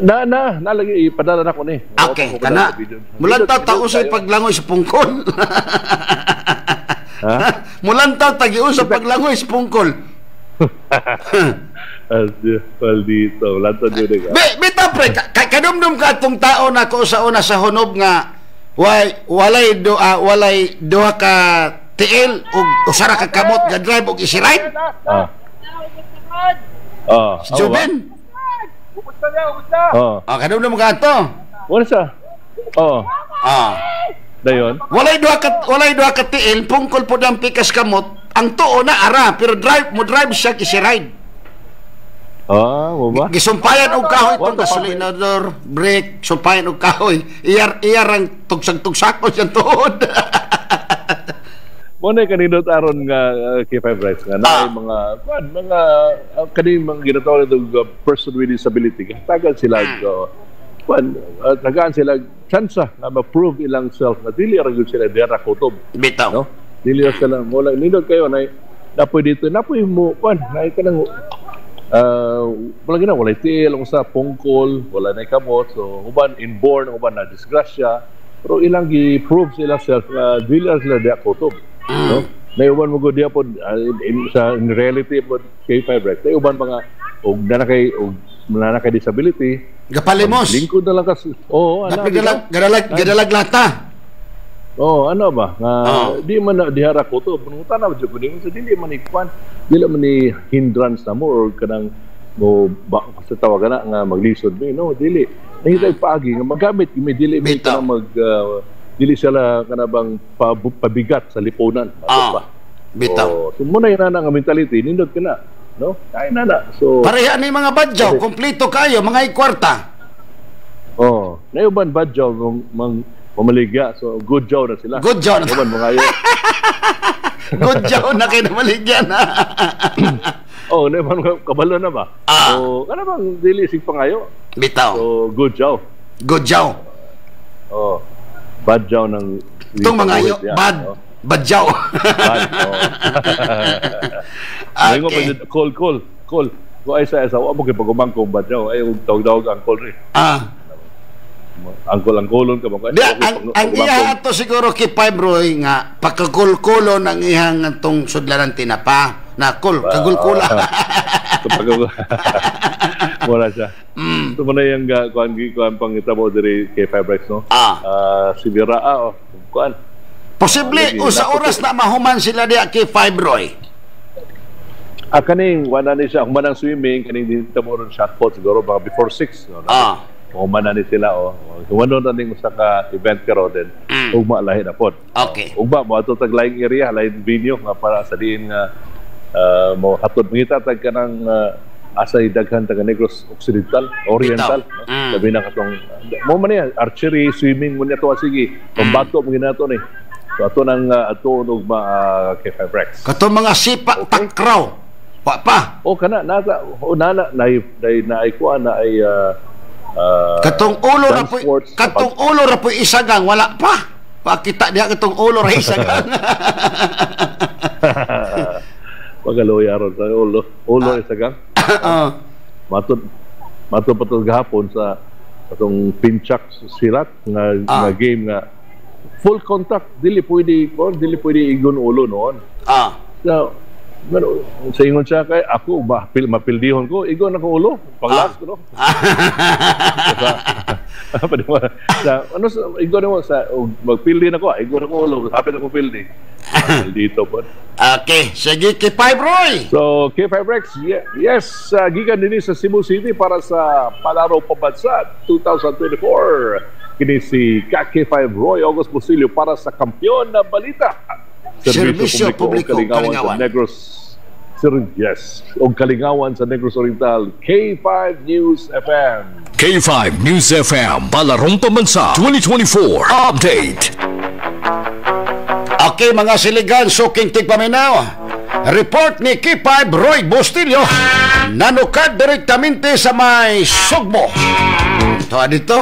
Nalagi ipadala na ko ni. Okay, kana. Mulan tausay paglangoy sa pungkol. Mulan tagiusay paglangoy sa pungkol. Well dito, lanto jud ka. Bita pre, kadumdum ka atong tao na ko sa una sa hunob nga walay duha ka tiil ug usara ka kamot ga drive ug isi-ride. Juben. Kadumdum ka ato. Wala siya. Dayon. Walay duha ka tiil pungkol pod ang pikas kamot. Ang tuo na ara pero drive siya isi-ride. Mo ba? Gisumpayan og kahoy itong gasolinador, brake, sumpayan og kahoy. Iyar ang tugsag-tugsakon siyang tuhod. Mo na kanindot aron nga K5 rights nga na mga kaning mga ginatawag na person with disability. Tagal sila tagaan sila chance na ma-prove ilang self na dili ra gyud sila dira kutob. Bitaw. No? Dili ra sila wala nindot kayo na napoy dito napoy mo na kanang wala walay tiil, sa pungkol, wala na kamot, so uban inborn, uban na disgrasya, pero ilang gi-prove sila self na dili sila diya kutob, no? Naiuban mo ko diya po in reality po K5 Rex. Naiuban pa nga og nanakay disability. Gapalimos. Lingkod na lang kasi. Oo, gadalag lata. Oh, ano ba? Di man na dihara ko to. Pungutan na jud ko din sa dili man ikwan. Dili man ni hindrance na mo or kanang mo ba sa tawagan na nga maglisod mi no dili. Nahitay paagi nga magamit mi dili mi kanang dili sila kanabang pabigat sa lipunan. Bitaw. So muna yun na nga mentality nindot ka na. No? Kaya na. So, pareha ni mga badyaw, kompleto kayo, mga ikwarta. Oh, naiuban badyaw mamaligya. So, good jaw na sila. Good jaw na. Naiuban mga yun. Good jaw na kayo namaligya na. Oh, naiuban kabalo na ba? So, ano bang dilisig pa ngayon? Bitaw. So, good jaw. Good jaw. Oh, badyaw ng itong mga yun, badyaw. Okay. Call. Kung ay sa asawa mo, kipagumang kong badyaw, ay tawag ang call rin. Angkol-angkolon ka mo. Ang iya ato siguro kay Fibroy nga, pagkakulkulon ang ihang itong sudlanan tinapa. Nakul, kagulkula. Mula siya. Ito mo na yung kuhan pangita mo dari kay Fibrex, no? Si Biraa, kuhan. Posible, sa oras na mahuman sila diya kay Fibroy. Kaning, wala na siya, kumanang swimming, kaning dito mo rin shot put, siguro mga before 6. No? Kumanan ni sila, kumanon na ning sa ka-event karo din, ugma lahi na po. Okay. Ugma, mo ato tag laing area, laing venue, nga para sa diin nga, mo hatod mangita tag ka ng asay daghan taga Negros Occidental, Oriental. No? Sabi na katong, mo man yan, archery, swimming mo niya to, sige, pambato mo ginato ni. So ato nang ato ugma kay Fibrex. Katong mga sipa, takraw. Pa. Kana nasa naay kuan na ay katong ulo ra po isagang wala pa. Pakita diha katong ulo ra isagang. Pagaloya ron sa ulo isagang. Matod patod gahapon sa atong pinchak sirat nga game nga full contact dili pwede igon ulo noon. So sa ingon siya kay ako mapildihon ko igon ako ulo paglas ko no. Ano sa igon mo sa magpildi na ko igon ako ulo hapit ako pildi dito po. Okay, sige kay Fibroy. So kay Fibrex, yes, gikan din sa Cebu City para sa Palaro Pambansa 2024. Kini si K5 Roy August Busilio para sa Kampiyon na Balita. Serbisyo Publiko Kalingawan. Yes, og Kalingawan sa Negros Oriental, K5 News FM. K5 News FM, Palarong Pambansa 2024 Update. Okay, mga siligan, suking tigpaminaw. Report ni K5 Roy Bustilio, nanukad direktamente sa may Sugbo. Ito, dito.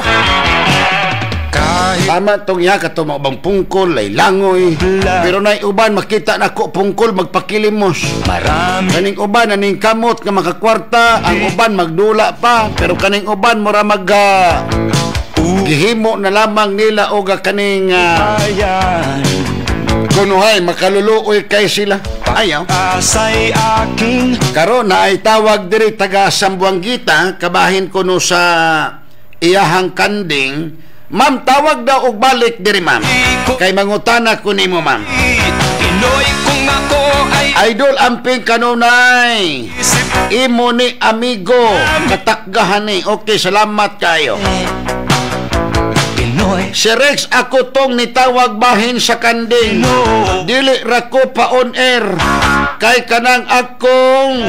Tama itong iya katong mga bang pungkol ay langoy, pero na uban makita na ko pungkol magpakilimos. Kaning uban aning kamot nga makakwarta, ang uban magdula pa, pero kaning uban mura mag gihimo na lamang nila o kaning kunuhay makaluluoy kay sila. Ayaw karon na ay tawag diri taga Sambuanguita, kabahin kuno sa iyahang kanding. Ma'am, tawag daw og balik diri, ma'am. Kay mangutana ko nimo, ma'am. Idol amping kanunay. Imo ni amigo katakgahan ni. Okay, salamat kayo. Si Rex ako tong nitawag bahin sa kanding. Dili ra ko pa on air. Kay kanang akong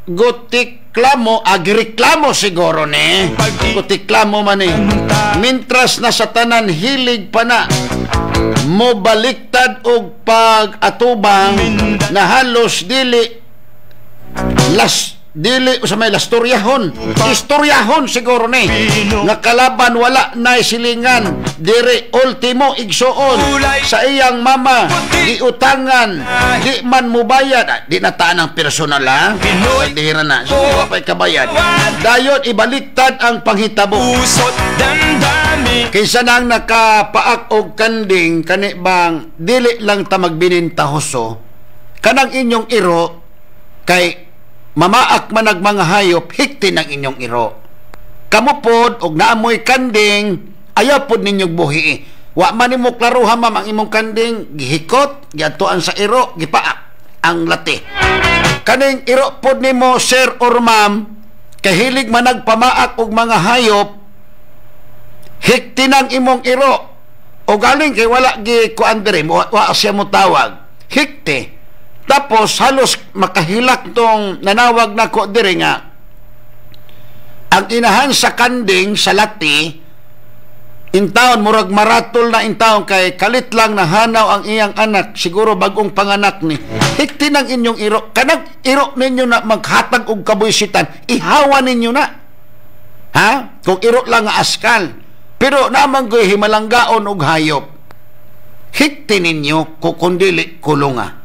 gotiklamo, agreklamo siguro ni. Gotiklamo man ni. Mintras na sa tanan hilig pa na mo baliktad og pag-atubang na halos dili sa may istoryahon siguro ni nga kalaban wala na silingan dire ultimo igsuon sa iyang mama giutangan di man mubayad di nataan ang personal ha dihira na so pay kabayad dayon ibaliktad ang panghitabo Kaysa nang nakapaak og kanding kani bang dili lang ta magbininta huso kanang inyong iro kay mamaak manag mga hayop hikti ng inyong iro. Kamupod og naamoy kanding ayaw pod ninyong buhi. Wa man nimo klaruha ma'am ang imong kanding gihikot giadtoan sa iro gipaak ang lati. Kaning iro pod nimo sir or ma'am kahilig manag pamaak og mga hayop hikti ng imong iro o galing kay wala gi kuan dire wa siya mo tawag hikti. Tapos halos makahilak tong nanawag nako dire nga ang inahan sa kanding sa lati intawon murag maratol na intawon kay kalit lang nahanaw ang iyang anak siguro bagong panganak ni hikti ng inyong iro kanang iro ninyo na maghatag og kabuysitan ihawa ninyo na ha kung iro lang nga askal pero naman goy himalanggaon og hayop hikti ninyo kukundili kulunga.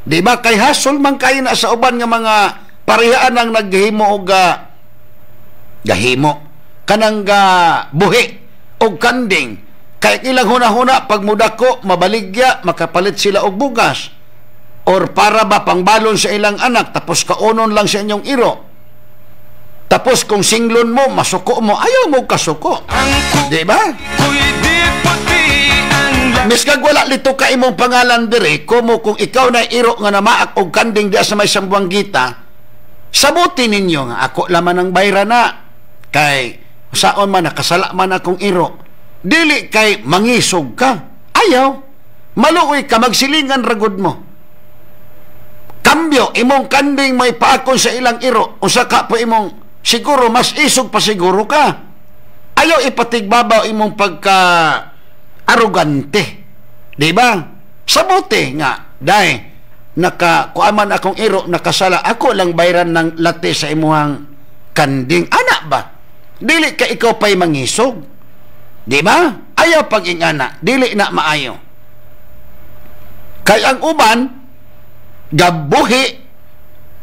Di ba kay hasol man kayo na sa uban nga mga parehaan ang naghimo og gahimo kanang buhi og kanding kay ilang hunahuna pag mudako mabaligya makapalit sila og bugas or para ba pangbalon sa ilang anak tapos kaunon lang sa inyong iro. Tapos kung singlon mo masuko mo ayaw mo kasuko. Di ba? Miskag wala lito ka imong pangalan dire kumo kung ikaw na iro nga namaak og kanding diya sa may Sambuangita sabuti ninyo nga ako laman ang bayra na kay saon man nakasala man akong iro dili kay mangisog ka ayaw maluoy ka magsilingan ragod mo kambyo imong kanding may paakon sa ilang iro usa ka po imong siguro mas isog pa siguro ka ayaw ipatigbabaw imong pagka arugante. Di ba? Sabuti nga. Dahil kuaman akong iro nakasala. Ako lang bayran ng late sa imuhang kanding. Anak ba? Dili ka ikaw pa'y mangisog. Di ba? Ayaw pag-ingana. Dili na maayo. Kay ang uban, gabuhi,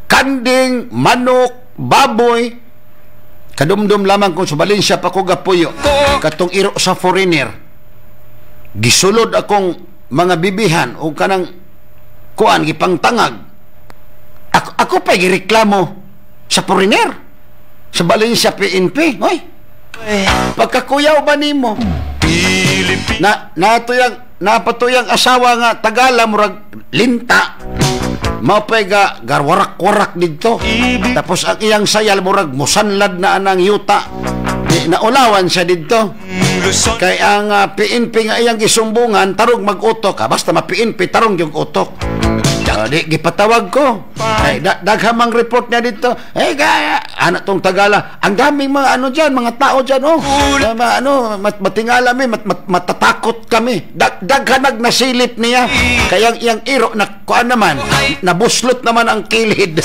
kanding, manok, baboy, kadumdum lamang kung subalin siya pa ko gapuyo. Katong iro sa foreigner. Gisulod akong mga bibihan o kanang kuan gipangtangag ako pa gireklamo sa foreigner sa balin sa PNP oy pagkakuyaw ba nimo napatuyang asawa nga Tagala murag linta mapay garwarak-warak dito tapos ang iyang sayal murag musanlad na anang yuta naulawan siya dito kay ang PNP nga iyang gisumbungan tarong mag-utok basta ma-PNP tarong yung utok di gipatawag ko ay daghamang report niya dito gaya anak tong Tagala ang daming mga dyan mga tao dyan matingala mi matatakot kami daghanag nasilip niya kaya iyang iro na kuan naman nabuslot naman ang kilid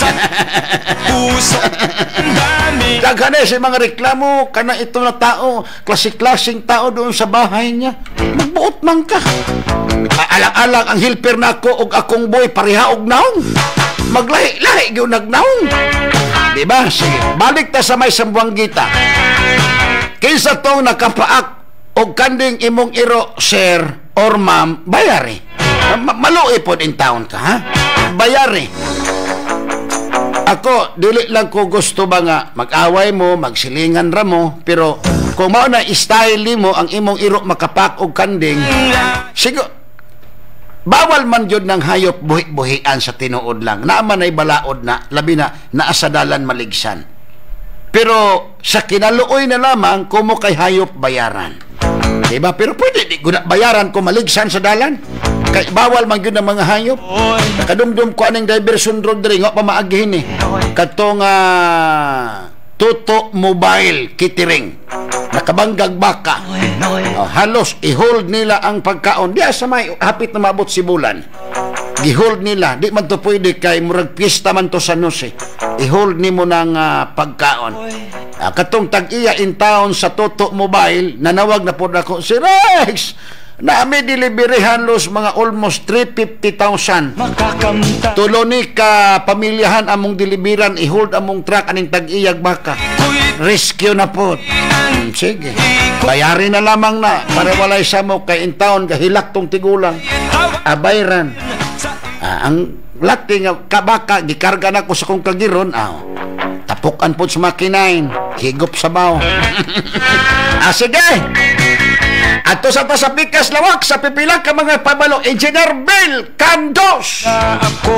daghanay si mga reklamo kana ito na tao klasik-klasing tao doon sa bahay niya magbuot man ka alang-alang ang helper nako og akong boy pareha og naong maglahi-lahi gyud nagnaong di ba sige balik ta sa may Sambuangita kaysa tong nakapaak og kanding imong iro sir or ma'am bayari maluoy pod in town ka ha bayari ako dili lang ko gusto ba nga mag-away mo magsilingan ra mo pero kung mao na style mo ang imong iro makapak og kanding siguro bawal man jud ng hayop buhi-buhian sa tinuod lang naaman ay balaod na labi na naasadalan maligsan pero sa kinaluoy na lamang kumo kay hayop bayaran diba pero pwede di guna bayaran kung maligsan sa dalan kay bawal man gyud ng mga hayop kadumdum ko aning diversion road diri nga pamaagihin ni katong Toto Mobile Catering nakabanggag baka halos i-hold nila ang pagkaon diya sa may hapit na maabot si bulan gi-hold nila di man to pwede kay murag piyesta man to sa nose i-hold nimo ng pagkaon katong tag-iya in town sa Toto Mobile nanawag na pod ako si Rex Nami deliveryhan los mga almost 350,000. Tulo ni ka pamilyahan among deliveran, i-hold among truck aning tag-iyag baka. Rescue na po. Sige. Bayarin na lamang na para walay sa mo kay in town kahilak tong tigulang. Abayran. Ang lati nga kabaka gikarga na ko sa kong kagiron. Tapukan po sa makinain. Higop sa baw. Sige. Ato sa pasapikas lawak sa pipila ka mga pabalo. Engineer Bill Candos. 5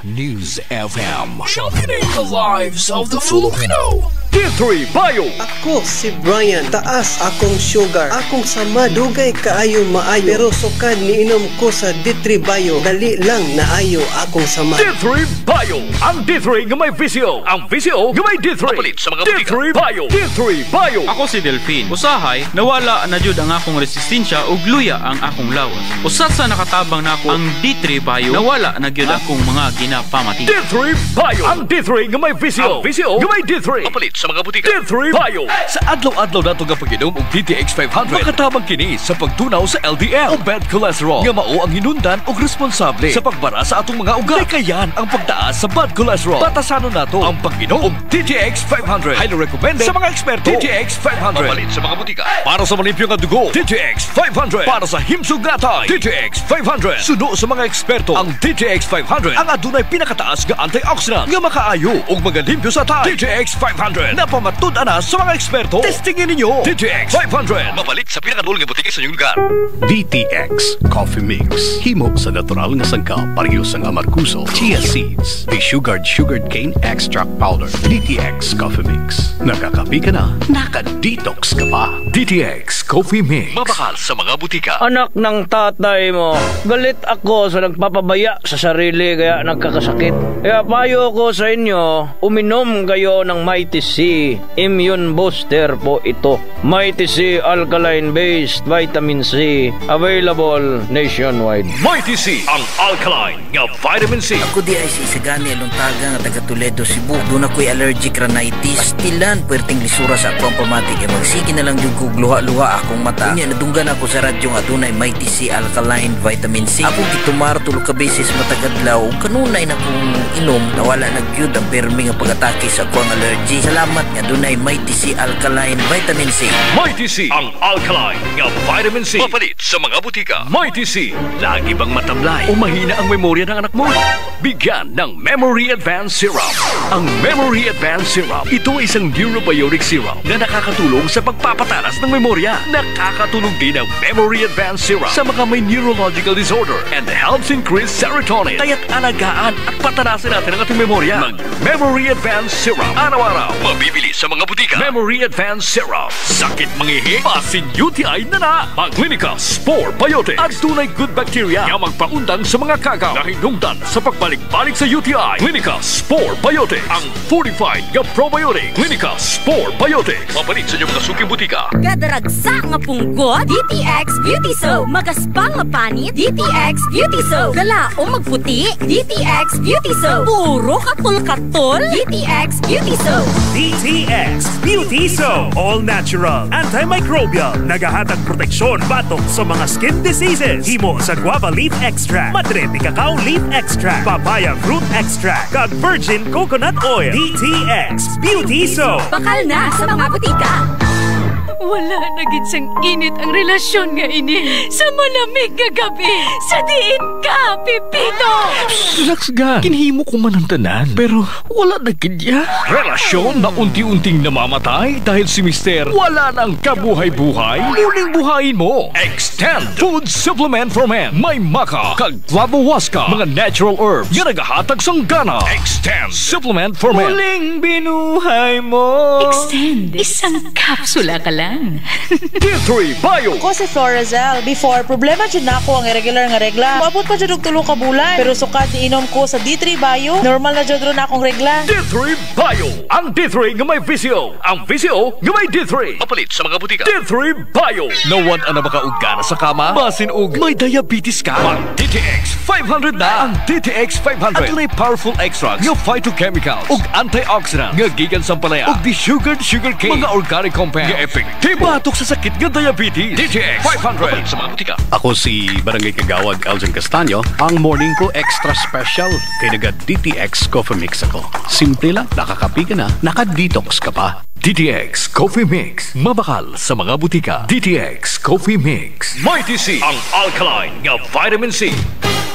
News FM, championing the lives of the Filipino. D3 Bio. Ako si Brian, taas akong sugar, akong sama dugay kaayo maayo, pero sukad niinom ko sa D3 Bio, dali lang naayo akong sama. D3 Bio, ang D3 nga may visyo, ang visyo nga may D3. Papalit sa mga D3 Bio. D3 Bio. Ako si Delphine. Usahay, nawala na jud ang akong resistensya ug luya ang akong lawas. Usat sa nakatabang nako ang D3 Bio, nawala na gyud akong mga ginapamati. D3 Bio, ang D3 nga may visyo, ang visyo nga may D3. Papalit sa mga butika. D3 Bio. Sa adlaw-adlaw nato nga pag-inom og DTX 500, makatabang kini sa pagtunaw sa LDL o bad cholesterol nga mao ang hinundan og responsable sa pagbara sa atong mga ugat. Kayan ang pagtaas sa bad cholesterol. Batasanon nato ang pag-inom og DTX 500. Highly recommended sa mga eksperto. DTX 500. Papalit sa mga butika. Para sa malimpyo nga dugo, DTX 500. Para sa himsog gatay, DTX 500. Suno sa mga eksperto, ang DTX 500 ang adunay pinakataas nga antioxidant nga makaayo og magalimpyo sa tay. DTX 500 na pamatud-ana sa mga eksperto. Testingin ninyo. DTX 500. Mapalit sa pinakadul nga butika sa inyong lugar. DTX Coffee Mix. Himo sa natural nga sangka pareho sang amarkuso, chia seeds, sugared cane extract powder. DTX Coffee Mix. Nakakapi ka na, naka-detox ka pa. DTX Coffee Mix. Mabakal sa mga butika. Anak ng tatay mo, galit ako sa nagpapabaya sa sarili kaya nagkakasakit. Kaya payo ko sa inyo, uminom kayo ng Mighty C Immune Booster po ito. Mighty C Alkaline-based Vitamin C, available nationwide. Mighty C, ang alkaline nga vitamin C. Ako di ay si Isagani Aluntaga nga taga Toledo, Cebu. Doon ako'y allergic rhinitis. Pastilan, puwerteng lisura sa akong pamatik. E magsige na lang yung kog luha-luha akong mata. Kunya, nadunggan ako sa radyo nga doon ay Mighty C Alkaline Vitamin C. Ako gitumar tulog ka beses matagadlaw. Kanunay na kong inom, nawala nagyud ang permi nga pag-atake sa akong allergy. Salamat nga doon ay Mighty C Alkaline Vitamin C. Mighty C, ang alkaline nga vitamin C. Mapalit sa mga butika. Mighty C, lagi bang matamlay o mahina ang memorya ng anak mo? Bigyan ng Memory Advance Syrup. Ang Memory Advance Syrup, ito ay isang neurobiotic syrup na nakakatulong sa pagpapatalas ng memorya. Nakakatulong din ang Memory Advance Syrup sa mga may neurological disorder and helps increase serotonin. Kaya't alagaan at patanasin natin ang ating memorya. Mag-Memory Advance Syrup. Araw-araw, mabibili sa mga butika. Memory Advance Syrup. Sakit mangihi, pasin UTI na. Mag-Clinica Spore Biotic. At tunay good bacteria nga magpaundang sa mga kagaw na hinungdan sa pagbalik-balik sa UTI. Clinica Spore Biotic. Ang fortified nga probiotic. Clinica Spore Biotic. Mapalit sa inyong kasuking butika. Kadaragsa nga punggot, DTX Beauty Soap. Magaspang nga panit, DTX Beauty Soap. Gala o magputi, DTX Beauty Soap. Puro katol-katol, DTX Beauty Soap. DTX Beauty Soap. All natural, antimicrobial, nagahatag proteksyon batok sa mga skin diseases. Himo sa guava leaf extract, madrete cacao leaf extract, papaya fruit extract, kag virgin coconut oil. DTX Beauty Soap. Bakal na sa mga butika. Wala na gid sang init ang relasyon nga ini sa malamig nga gabi. Sa diin ka, Pipito! Relax ga. Kinhimo ko man ang tanan, pero wala na kidya. Relasyon na unti-unting namamatay dahil si Mister wala nang kabuhay-buhay. Muling buhayin mo. Extend Food Supplement for Men. May maka, kag flavowaska, mga natural herbs nga nagahatag sang gana. Extend Supplement for Men. Muling binuhay mo. Extend. Isang kapsula ka lang. D3 Bio. Ako si Florazel. Before, problema dyan na ako ang irregular nga regla. Mabot pa dyan og 3 ka bulan. Pero sukad inom ko sa D3 Bio, normal na dyan ron akong regla. D3 Bio. Ang D3 nga may visyo. Ang visyo nga may D3. Mapalit sa mga butika. D3 Bio. Nawad ang nabakaugana sa kama, basin og may diabetes ka. Ang DTX 500 na. Ang DTX 500. At tunay powerful extracts nga phytochemicals ug antioxidants nga gikan sa palaya ug desugared sugarcane. Mga organic compounds nga effective Hibatok sa sakit nga diabetes. DTX 500 sa mga butika. Ako si Barangay Kagawad Elgin Castaño. Ang morning ko extra special kay naga DTX Coffee Mix ako. Simple lang, nakakapi ka na, naka-detox ka pa. DTX Coffee Mix. Mabakal sa mga butika. DTX Coffee Mix. Mighty C, ang alkaline nga vitamin C.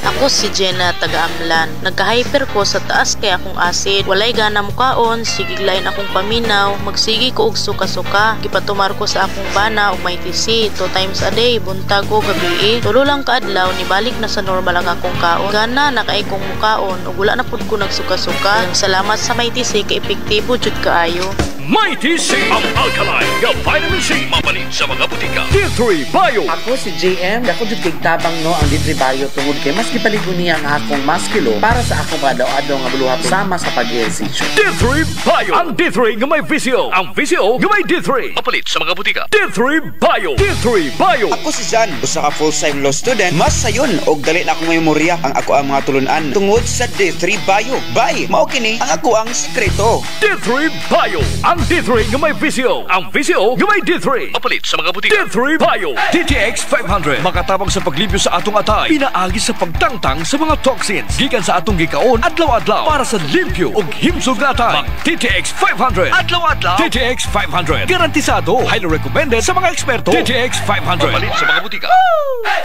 Ako si Jenna taga-Amlan. Nagka-hyper ko sa taas kay akong acid. Walay gana mukaon, sigiglain akong paminaw, magsigi ko og suka-suka. Gipatumar ko sa akong bana og may TC 2 times a day, buntag o gabi. Tulo lang kaadlaw ni balik na sa normal ang akong kaon. Gana nakaay kong mukaon ug wala na pud ko nagsuka-suka. Salamat sa may TC kay epektibo jud kaayo. Mighty C, ang alkaline nga vitamin C. Mabalin sa mga butika. D3 Bio. Ako si JM. Dako jud kay tabang no ang D3 Bio tungod kay mas gipaligon niya ang akong maskilo para sa akong adlaw-adlaw nga buluhat sama sa pag-ehersisyo. D3 Bio. Ang D3 nga may visio. Ang visio nga may D3. Mapalit sa mga butika. D3 Bio. D3 Bio. Ako si Jan, usa ka full-time law student. Mas sayon og dali na akong memorya ang ako ang mga tulunan tungod sa D3 Bio. Bye. Mao kini ang ako ang sekreto. D3 Bio. Ang D3 nga may visio. Ang visio nga may D3. Mapalit sa mga butika. D3 Bio. DTX 500. Makatabang sa paglibyo sa atong atay. Pinaagi sa pagtangtang sa mga toxins. Gikan sa atong gikaon adlaw-adlaw para sa limpyo ug himsog nga atay. Mag DTX 500. Adlaw-adlaw. DTX 500. Garantisado. Highly recommended sa mga eksperto. DTX 500. Mapalit sa mga butika.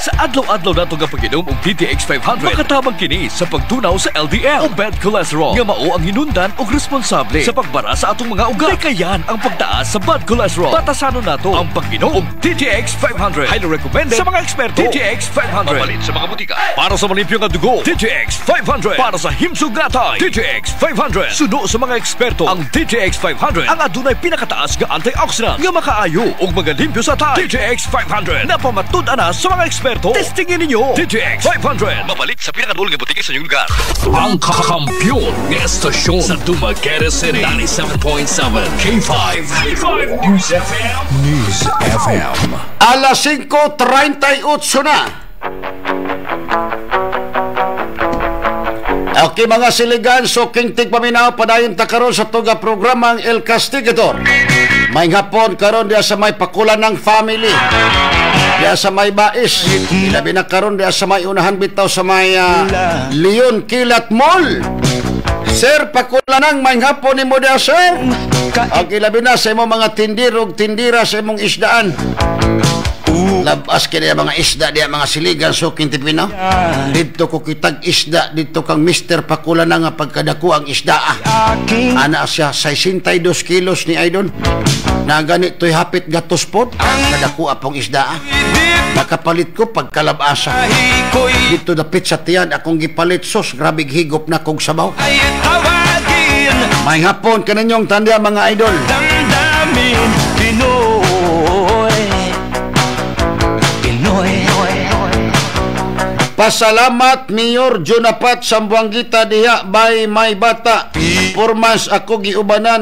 Sa adlaw-adlaw nato nga pag-inom og DTX 500. Makatabang kini sa pagtunaw sa LDL o bad cholesterol. Nga mao ang hinundan og responsable sa pagbara sa atong mga ugat. Kayan ang pagtaas sa bad cholesterol. Batasano nato ang pag-inom og DTX 500. Highly recommended sa mga eksperto. DTX 500. Mapalit sa mga butika. Para sa malimpyo nga dugo, DTX 500. Para sa himsog nga atay, DTX 500. Suno sa mga eksperto, ang DTX 500 ang adunay pinakataas nga antioxidant nga makaayo og magalimpyo sa atay. DTX 500 na pamatud-an na sa mga eksperto. Testingin ninyo. DTX 500. Mapalit sa pinakadulong nga butika sa inyong lugar. Ang kakampyon ng estasyon sa Dumaguete City. 97.7 K5 News FM. News FM. Alas 5:38 na. Okay mga siligan, so king tigpaminaw padayon ta karon sa tuga programang El Castigador. May hapon karon diya sa may pakulan ng family. Diya sa may bais. Labi na karon diya sa may unahan bitaw sa may Leon Kilat Mall. Sir, pakulan ng may hapon ni mo diya, sir. Okay, labi na sa imong mga tindirog, tindira sa imong isdaan. Labas kaya mga isda diya, mga siligan, so kintipino. Dito ko kitag isda, dito kang Mr. Pakula na nga pagkadako ang isda. Ana siya, 62 kilos ni Aidon. Na ganito'y hapit gatos po, kadako apong isda. Nakapalit ko pagkalabasa. Dito dapit sa tiyan, akong gipalit sos, grabe higop na kong sabaw. May hapon ka ninyong tanda mga idol. Damdamin Pinoy. Pasalamat Mayor Jonapat Sambuanggita diha by may bata. Pormas ako giubanan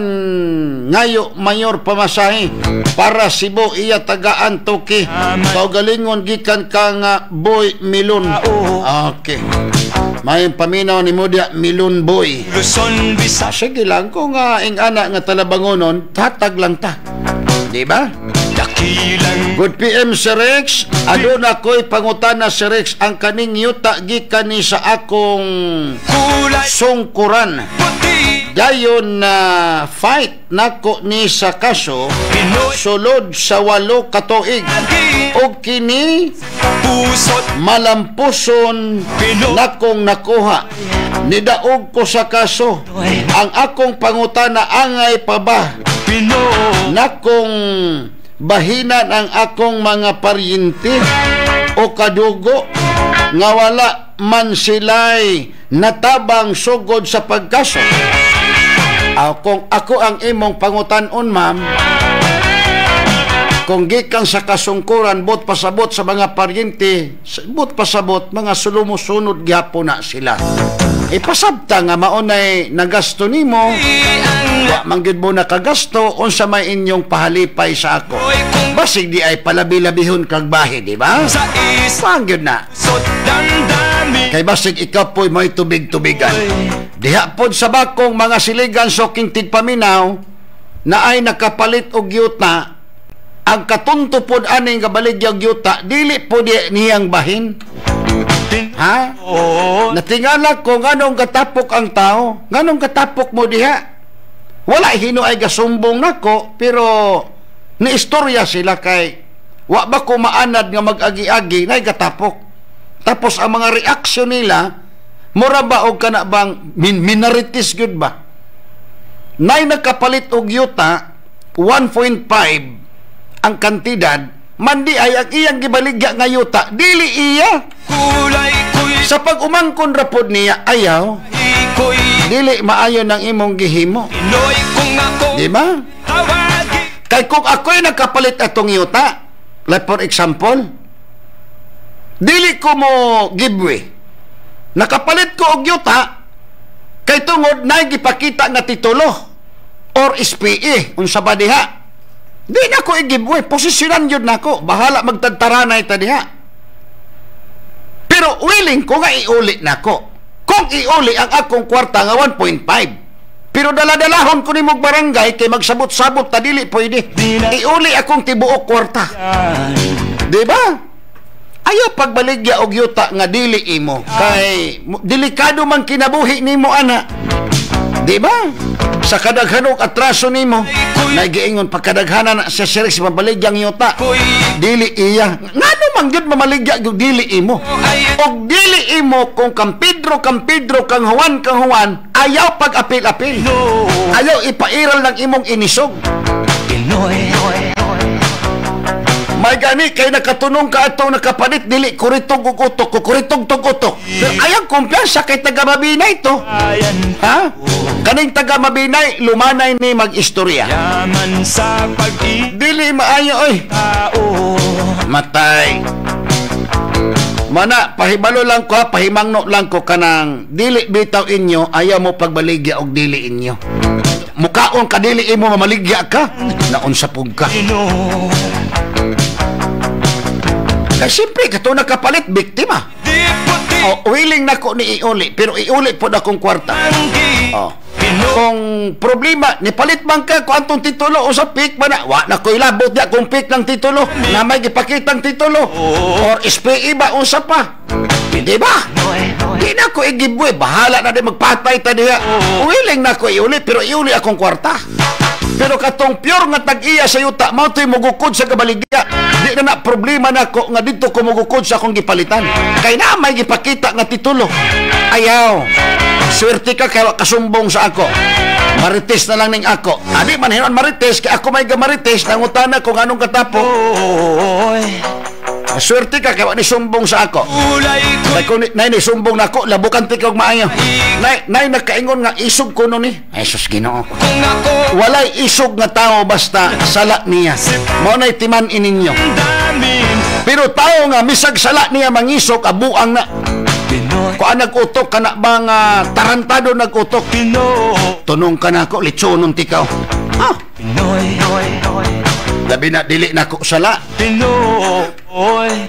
ngayo mayor pamasahe para Cebu iya tagaan Toki. Kaugalingon gikan kang Boy Milon. Okay. May paminaw ni Mudia Milon Boy. Sige lang kung ing anak nga talabangonon, tatag lang ta. Diba? Good PM Sir Rex. Adun ako'y pangutana Sir Rex. Ang kaning yuta gikan ni sa akong sungkuran. Dayon na fight nako ni sa kaso sulod sa 8 katuig. O kini malampuson nakong nakuha. Nidaog ko sa kaso. Ang akong pangutana angay pa ba? Nakong bahinan ang akong mga paryente o kadugo nga wala man sila'y natabang sugod sa pagkaso. Kung ako ang imong pangutan-on, ma'am, kung gikang sa kasungkuran, bot pasabot sa mga paryente, bot pasabot, mga sulumosunod gyapon na sila. Ipasabta nga maunay nagasto nimo, wa manggid mo nakagasto, unsa may inyong pahalipay sa ako. Basig di ay palabi-labihon kag bahi, di ba? Pangyod na. Kay basig ikaw po'y may tubig-tubigan. Diha pod sa bakong mga siligan soking tigpaminaw na ay nakapalit og yuta ang katuntupod aning kabaligyag yuta dili po niyang bahin. Ha? Natingala ko nganong katapok ang tao, nganong katapok mo diha. Wala hino ay gasumbong nako, pero niistorya sila kay wa ba ko maanad nga mag-agi-agi nay katapok. Tapos ang mga reaksyon nila mura ba og kana bang minorities gyud ba? Nay nakapalit og yuta 1.5 ang kantidad, mandi ay ang iyang gibaligya nga yuta dili iya. Sa pag-umangkon rapod niya ayaw, dili maayo ng imong gihimo. Di ba? Kay kung ako'y nakapalit atong yuta, like for example, dili ko mo giveaway. Nakapalit ko og yuta kay tungod na gipakita nga titulo or SPE unsa ba diha. Di na ko i-giveaway, posisyonan yun na ko, bahala magtagtaranay ta diha. Pero willing ko nga iuli na ko. Kung iuli ang akong kwarta nga 1.5, pero daladalahon ko ni mong barangay kay magsabot-sabot ta dili pwede. Iuli akong tibuok kwarta. Diba? Ayaw pagbaligya og yuta nga dili imo. Kay delikado man kinabuhi nimo ana. Diba? Sa kadaghanong atraso nimo, nagiingon pagkadaghanan na siya siya sa mabaligyang yuta. Dili iya. Nga naman yun mamaligya yung dili imo. Og dili imo kung kang Pedro, kang Juan, ayaw pag-apil-apil. Ayaw ipairal ng imong inisog. May gani kay nakatunong ka atong nakapalit dili kuritong utok pero ayang kumpiyansa kay taga Mabinay to. Ha? Kaning taga Mabinay lumanay ni mag-istorya. Dili maayo oy. Matay. Mana pahibalo lang ko, pahimangno lang ko kanang dili bitaw inyo ayaw mo pagbaligya og dili inyo. Mukaon ka dili imo mamaligya ka. Naunsa pug ka. Kasi siyempre, kato nakapalit, biktima. Willing na ko ni iuli, pero iuli po na kong kwarta. Kung problema, nipalit man ka kung antong titulo o sa pick ba na, na ko ilabot niya kung pick ng titulo, na may ipakitang titulo, or SPE ba, unsa pa. Hindi ba? Di na ko i-giveaway, bahala na din magpatay ta diha. Willing na ko iuli, pero iuli akong kwarta. Pero katong pure nga tag-iya sa yuta, mautoy mugukod sa kabaligya. Di na problema na ko nga dito ko mugukod sa akong gipalitan. Kay na may gipakita nga titulo. Ayaw. Swerte ka kaya kasumbong sa ako. Marites na lang ning ako. Adi man hinon marites, kaya ako may gamarites, nangutana kung anong katapo. Swerte ka kaya nisumbong sa ako. Kaya kung nisumbong na ako, labukan ti kong maayo. Nay nakaingon nga isog ko nun eh. Ay sus Ginoo. Walay isog nga tao basta sala niya. Maunay timan ininyo. Pero tao nga misag sala niya mangisog abuang na. Kung nag-utok ka na bang tarantado nag-utok. Tunong ka na ako, litsonon tikaw. Labi na dili na ko sala.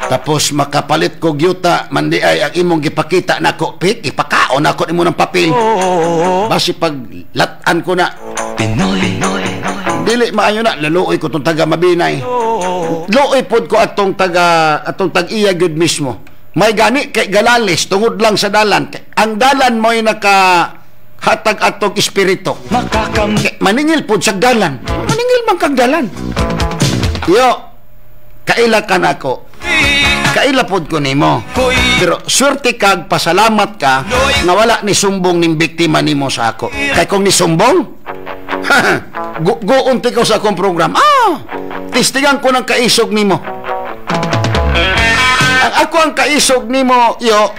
Tapos makapalit ko gyuta, mandi ay ang imong gipakita na ko pik, ipakaon ako nimo ng papel. Basi pag latan ko na. Dili maayo na laluoy ko tong taga Mabinay. Luoy pod ko atong tag-iya gyud mismo. May gani kay Galales tungod lang sa dalan. Ang dalan mo'y hatag atong espiritu. Maningil pod sa dalan. Maningil man kag dalan. Yo, kaila ka na ko. Kaila pod ko nimo. Pero swerte kag pasalamat ka nga wala ni sumbong ning biktima nimo sa ako. Kay kung ni sumbong, guunti ko sa akong program. Tistingan ko ng kaisog nimo. Ako ang kaisog nimo, yo.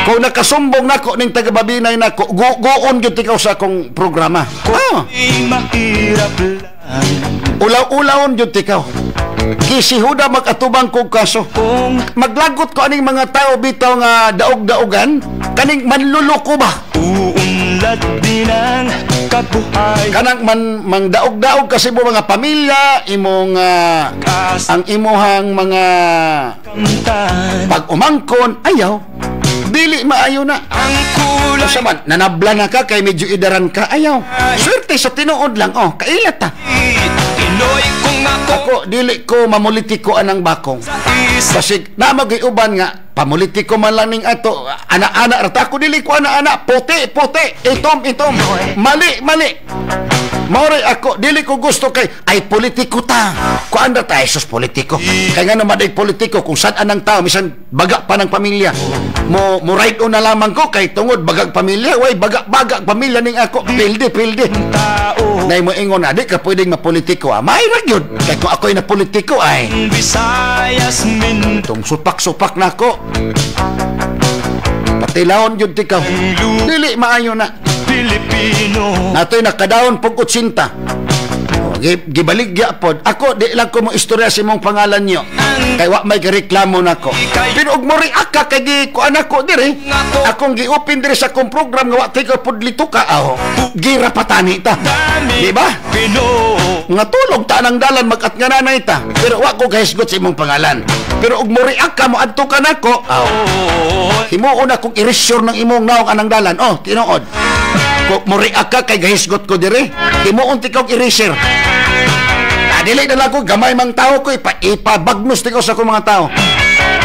Kung nakasumbong nako ning taga Mabinay nako, guon gyud ikaw sa akong programa. Ulaw-ulawon gyud ikaw. Kisihuda mag-atubang kong kaso. Maglagot ko aning mga tao bitaw nga daog-daogan, kaning manluloko ba? Uunlad dinang kabuhay. Kanang mang daog-daog kasi mo mga pamilya, imong ang imuhang mga pag-umangkon, ayaw. Dili maayo na. Ang kulay. Sa man, nanabla na ka, kay medyo idaran ka, ayaw. Swerte sa tinuod lang, kailat ta. Pinoy kung Ako dili ko mamulitikoan ang bakong. Basig na magiuban nga pamulitiko man lang ning ato anak-anak rata ako dili ko anak-anak puti itom mali Maoray ako dili ko gusto kay ay politiko ta kuan ra ta sus politiko kay nga naman ay politiko kung saan ang tao misan baga pa ng pamilya mo right on na lamang ko kay tungod bagag pamilya way baga pamilya ning ako pilde nay mo ingon na di ka pwedeng mapolitiko may ra gyud kay kung ako'y na politiko ay Visayas min tong supak nako patilawon yun tikaw dili maayo na Pilipino nato'y nakadaon pag 80 gibaligya pod ako di lang ko mo istorya sa imong pangalan nyo kay wa may reklamo nako pero og mo react ka kay ko anak ko diri akong giupin diri sa akong program nga wa tay ka pod lituka girapatani ta di ba nga tulog ta nang dalan magat nga nanay ta pero wa ko gahisgot sa imong pangalan pero og mo react ka mo adto ka nako himuon akong erasure ng imong naong anang dalan tinuod ko mo react ka kay gahisgot ko diri himuon tikaw erasure dili na lang ko gamay mang tao ko ipabagnos tikaw sa akong mga tao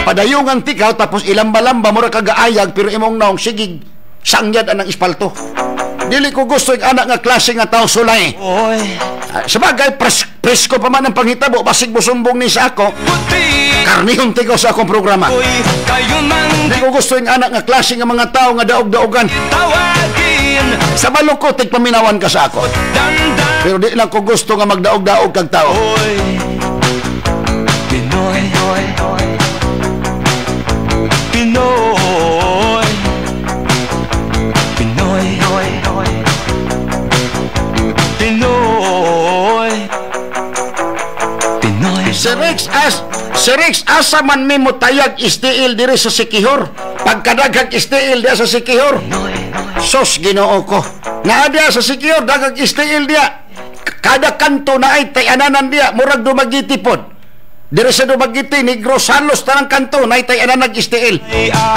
padayungan tikaw tapos ilamba-lamba mura kagaayag pero imong naong sigig sangyad anang ispalto dili ko gusto yung anak nga klase nga tao sulay sabagay presko pa man ang panghitabo basig mo sumbong ni sa ako karnihon tikaw sa akong programa dili ko gusto yung anak nga klase nga mga tao nga daog-daogan sa balukot tigpaminawan ka sa ako pero di lang ko gusto nga magdaog-daog kag tao Pinoy Si Rex asa man mi mo tayag istiil diri sa Sikihor pagkadaghag istiil diya sa Sikihor sos Ginoo ko naa diya sa Sikihor daghag istiil diya kada kanto na ay tay-ananan diya murag dumagiti pod diri sa dumagiti Negros halos tanang kanto na ay tay-anan nag-istiil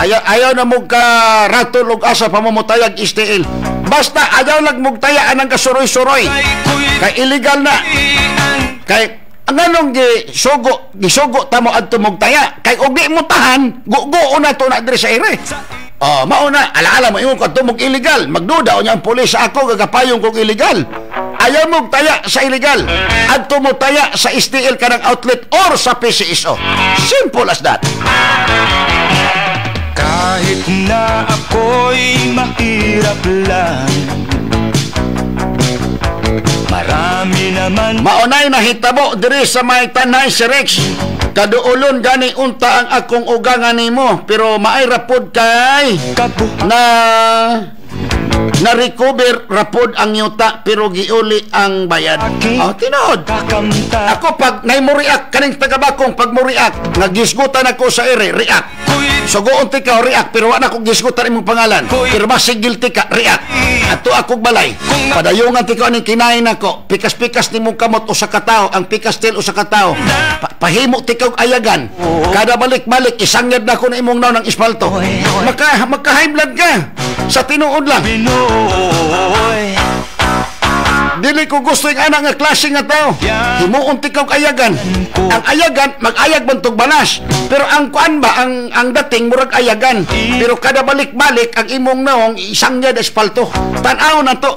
ayaw na mong ka ratol og asa pamamutayag istiil basta ayaw lang mong tayaan ang kasuroy-suroy kay illegal na kay ang anong gisugo tamo adto mong taya kay og di mo tahan gugo na to na diri sa ere mauna alaala mo ingon ko adto mong illegal magduda o niya ang pulis sa ako gagapayong kong illegal ayaw mong taya sa illegal adto mo taya sa STL kanang outlet or sa PCSO simple as that kahit na ako'y mahirap lang marami naman maunay nahitabo diri sa may tanay si Rex kaduolon gani unta ang akong ugangan nimo pero maay rapod kay na recover rapod ang yuta pero giuli ang bayad tinod ako pag nay mo react kaning tagabakong pag mo react nagisgutan ako sa ere react sugoon ti ka react pero wala ko gisgutan imong pangalan pero masig guilty ka react ato akong balay padayungan ti ko aning kinain ako pikas-pikas nimong kamot usa ka tawo ang pikas til usa ka tawo pahimo ti kog ayagan kada balik-balik isangyad na ko na imong naw ng ispalto maka-high blood ka sa tinuod lang dili ko gusto yung anak nga klase nga tao himuon ti kog ayagan ang ayagan mag-ayag bantog balas pero ang kuan ba ang dating murag ayagan pero kada balik-balik ang imong naong isangyad espalto tan-aw na to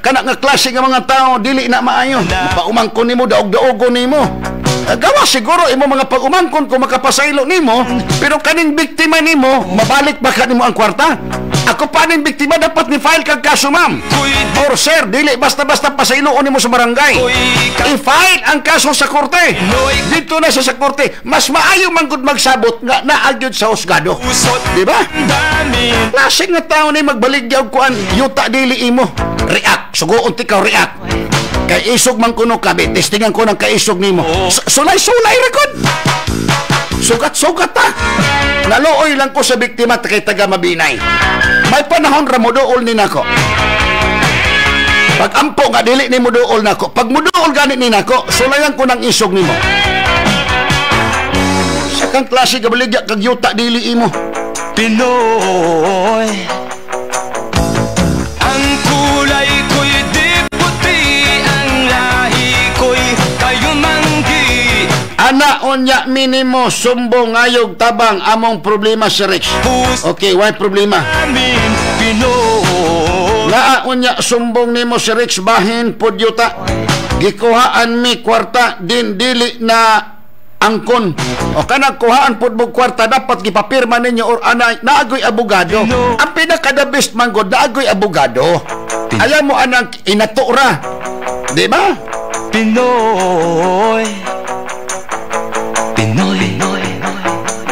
kana nga klase nga mga tao dili na maayo paumangkon nimo daog-daogon nimo gawa siguro imo mga pag-umangkon kung makapasaylo nimo pero kaning biktima nimo mabalik ba kanimo ang kwarta ako pa ning biktima dapat ni file kag kaso ma'am or sir dili basta-basta pasayloon nimo sa barangay i-file ang kaso sa korte dito na sa korte mas maayo man gud magsabot nga naagyod sa husgado di ba lasing nga tawo ni magbaligya og kuan yuta dili imo react sugoon ti ka react kay isog man kuno ka testingan ko ng kaisog nimo sulay-sulay rekod sugat-sugat ta naluoy lang ko sa biktima kay taga Mabinay may panahon ra mo duol ni nako pag ampo nga dili ni mo duol nako pag mo duol gani ni nako sulayan ko ng isog nimo sa kang klase ka baligya kag yuta dili imo Pinoy ang kulay ko'y di puti ang lahi ko'y Anaon niya minimo sumbong ngayog tabang among problema si Rex. Okay, why problema? Naaon niya sumbong nimo si Rex bahin pudyuta. Gikuhaan mi kwarta din dili na angkon. O kanang kuhaan pud mo kwarta dapat gipapirma ninyo or anay naagoy abogado. Ang pinaka the best man god naagoy abogado. Ayaw mo anang inatura. Di ba? Pinoy.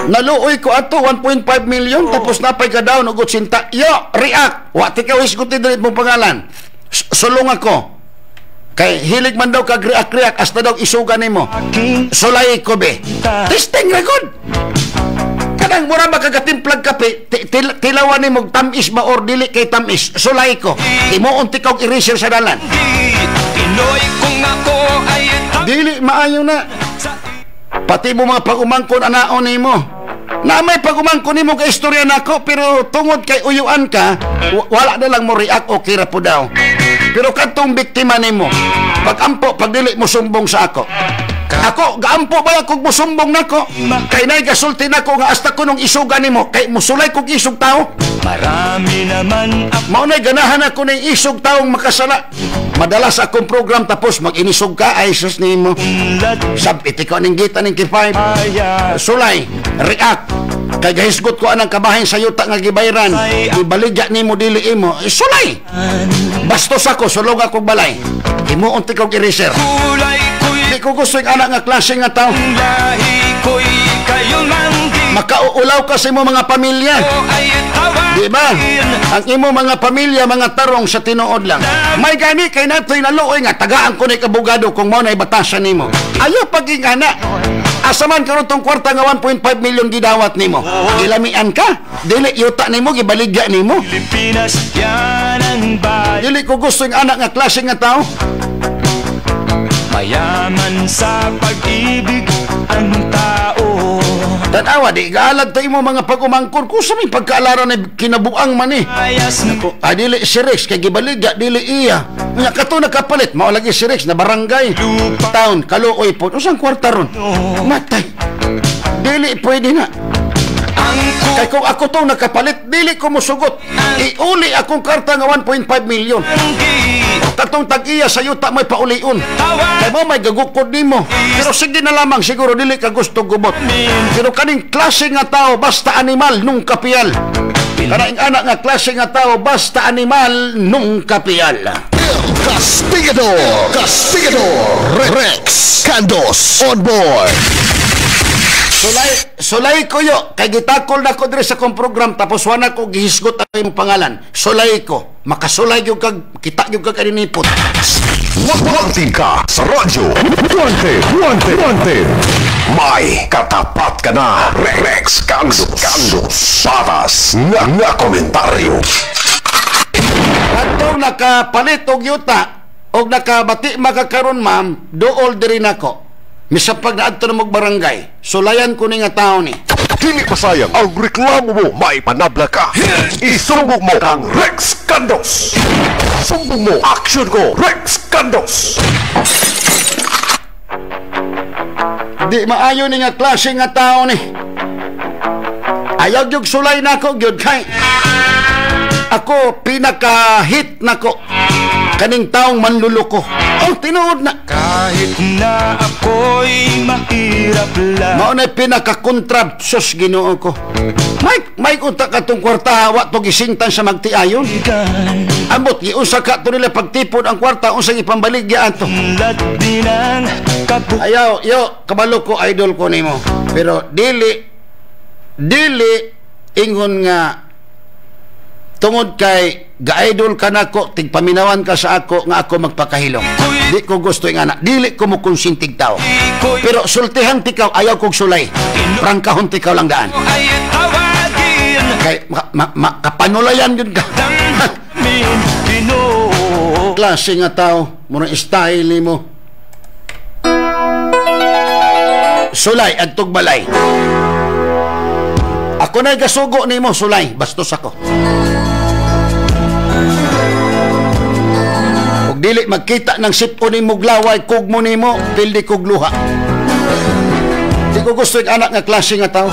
Naluoy ko ato 1.5 million tapos napay ka daw nugot sinta. Yo, react. Wa ti ka wisgutin dili mo pangalan. Sulong ako. Kay hilig man daw kag react hasta daw isuga nimo. Sulay ko be. Testing ra gud. Kanang mura makagatimplag kape, tilawan nimo tamis ba or dili kay tamis. Sulay ko. Timuon ti kog eraser sa dalan. Pinoy kung ako ay dili maayo na. Pati mo mga pag-umangkon anaon nimo. Na may pag-umangkon nimo ka istorya nako pero tungod kay uyuan ka, wala na lang mo react okay ra po daw. Pero kadtong biktima nimo, pag-ampo pag dili mo sumbong sa ako. Ako gaampo ba kog mo sumbong nako? Kay nay gasulti nako nga hasta kunong isuga nimo kay musulay kog isog tao. Marami naman mao nay ganahan ako ning isog taong makasala. Madalas akong program tapos mag-inisog ka ay sus nimo. Sabiti ko ning gita ning K5. Sulay, react. Kay gahisgot ko anang kabahin sa yuta nga gibayran. Ibaligya nimo dili imo. Sulay. Bastos ako sulong ako balay. Imo unti kog eraser. Di ko gusto yung anak nga klase nga tao. Makauulaw ka sa imo mga pamilya. Di ba? Ang imo mga pamilya, mga tarong sa tinuod lang. May gani kay natoy naluoy nga tagaan ko ni kabugado kung mao nay batasan nimo. Ayaw paging anak. Asaman karon tong kwarta nga 1.5 million gidawat nimo. Gilamian ka? Dili yuta nimo gibaligya nimo. Dili ko gusto yung anak nga klase nga tao. Mayaman sa pag-ibig ang tao. Tanawa, di gaalag tayo mo mga pag-umangkon. Kung sa may pagkaalara na kinabuang man eh. Dili si Rex, kay gibaligya, dili iya. Nga kato nakapalit, maulagi si Rex na barangay. Town, kaluoy po. Usang kwarta ron. Matay. Dili pwede na. Kay kung ako to nakapalit, dili ko musugot. Iuli akong karta nga 1.5 million. Katong tag-iya sa yuta may pauliun. Kay mo may gagukod nimo. Pero sige na lamang siguro dili ka gusto gubot. Pero kaning klase nga tao basta animal nung kapiyal. Kaning anak nga klase nga tao basta animal nung kapiyal. Castigador Rex Candos on board. Sulay ko yo kay gitakol na ko dire sa kong program tapos wala ko gihisgot ang imong pangalan. Sulay ko makasulay gyud kag kita gyud kag kaninipot. Wanted ka sa radyo. Wanted. May katapat ka na. Rex Candos. Patas nga komentaryo. Katong nakapalit og yuta og nakabati makakaron ma'am, dool diri nako. Misapag na adto na magbarangay, sulayan ko ni nga tao ni. Dili pasayang ang reklamo mo, may panabla ka. Isumbong mo kang Rex Candos. Sumbong mo, action ko, Rex Candos. Di maayo ni nga klase nga tao ni. Ayaw yung sulay na ako, gyud kay ako pinaka-hit nako kaning taong manluloko. Oh, tinuod na. Kahit na ako'y mahirap lang. Mao na pinaka-kontrab sus Ginoo ko. May unta ka tong kwarta wa to gisingtan sa magtiayon. Ambot giusa ka to nila pagtipon ang kwarta unsang ipambaligya ato. Ayaw, yo, kabalo ko idol ko nimo. Pero dili ingon nga tungod kay ga-idol ka nako, tigpaminawan ka sa ako nga ako magpakahilom. Di ko gusto yung anak. Dili ko mo konsintig tao. Pero sultihan tikaw, ayaw kong sulay. Prangkahon tikaw lang daan. Kay kapanulayan yun ka. Klase nga tao, muna style mo. Sulay at tugbalay. Ako na'y gasugo ni mo, sulay. Bastos ako. Dili magkita ng sipo ni mo glaway kog mo nimo pildi kog luha. Di ko gusto yung anak nga klase nga tao.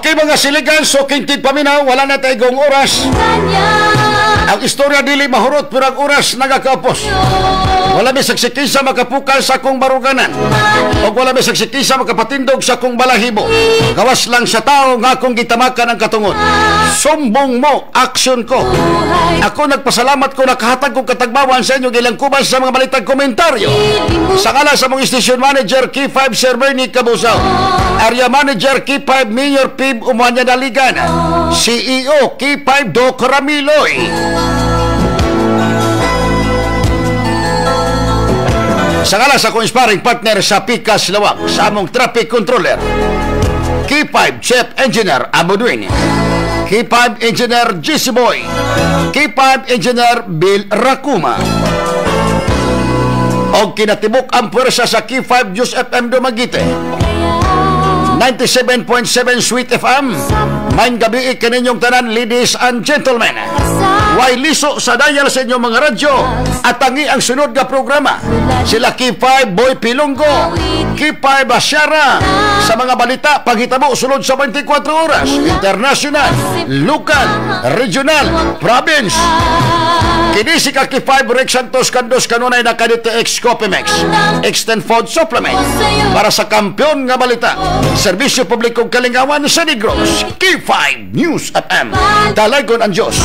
Okay mga siligan, so kintig paminaw, wala na tayong oras. Ang istorya dili mahurot, pero ang oras nagakapos. Wala may saksikisa makapukal sa akong baruganan. O wala may saksikisa makapatindog sa akong balahibo. Gawas lang sa tao nga akong gitamakan ang katungod. Sumbong mo, aksyon ko. Ako nagpasalamat ko nakahatag kong katagbawan sa inyo ilang kubas sa mga balitang komentaryo. Sa ngala sa mong station manager, K5 Sir Bernie Cabusaw, area manager K5 Mayor Pib Umanya Daligan, CEO K5 Doc Ramiloy. Sa ngala sa akong sparring partner sa Pikas Lawak, sa among traffic controller, K5 Chief Engineer Abuduin, K5 Engineer GC Boy, K5 Engineer Bill Rakuma, o kinatibok ang pwersa sa K5 News FM Dumaguete, 97.7 Sweet FM. Main gabi kaninyong tanan, ladies and gentlemen. Way liso sa dial sa inyong mga radyo at tangi ang sunod na programa. Sila K5 Boy Pilonggo, K5 Asyara sa mga balita paghitabo sulod sa 24 oras, international, local, regional, province. Kini si K5 Rex Santos Candos kanunay na DTX Coffee-Mix Extend Food Supplement para sa kampiyon nga balita, serbisyo publikong kalingawan sa Negros. K5 News FM, dalagon ang Diyos,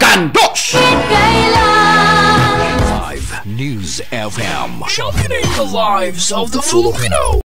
Candos. 5 News FM, championing the lives of the Filipino.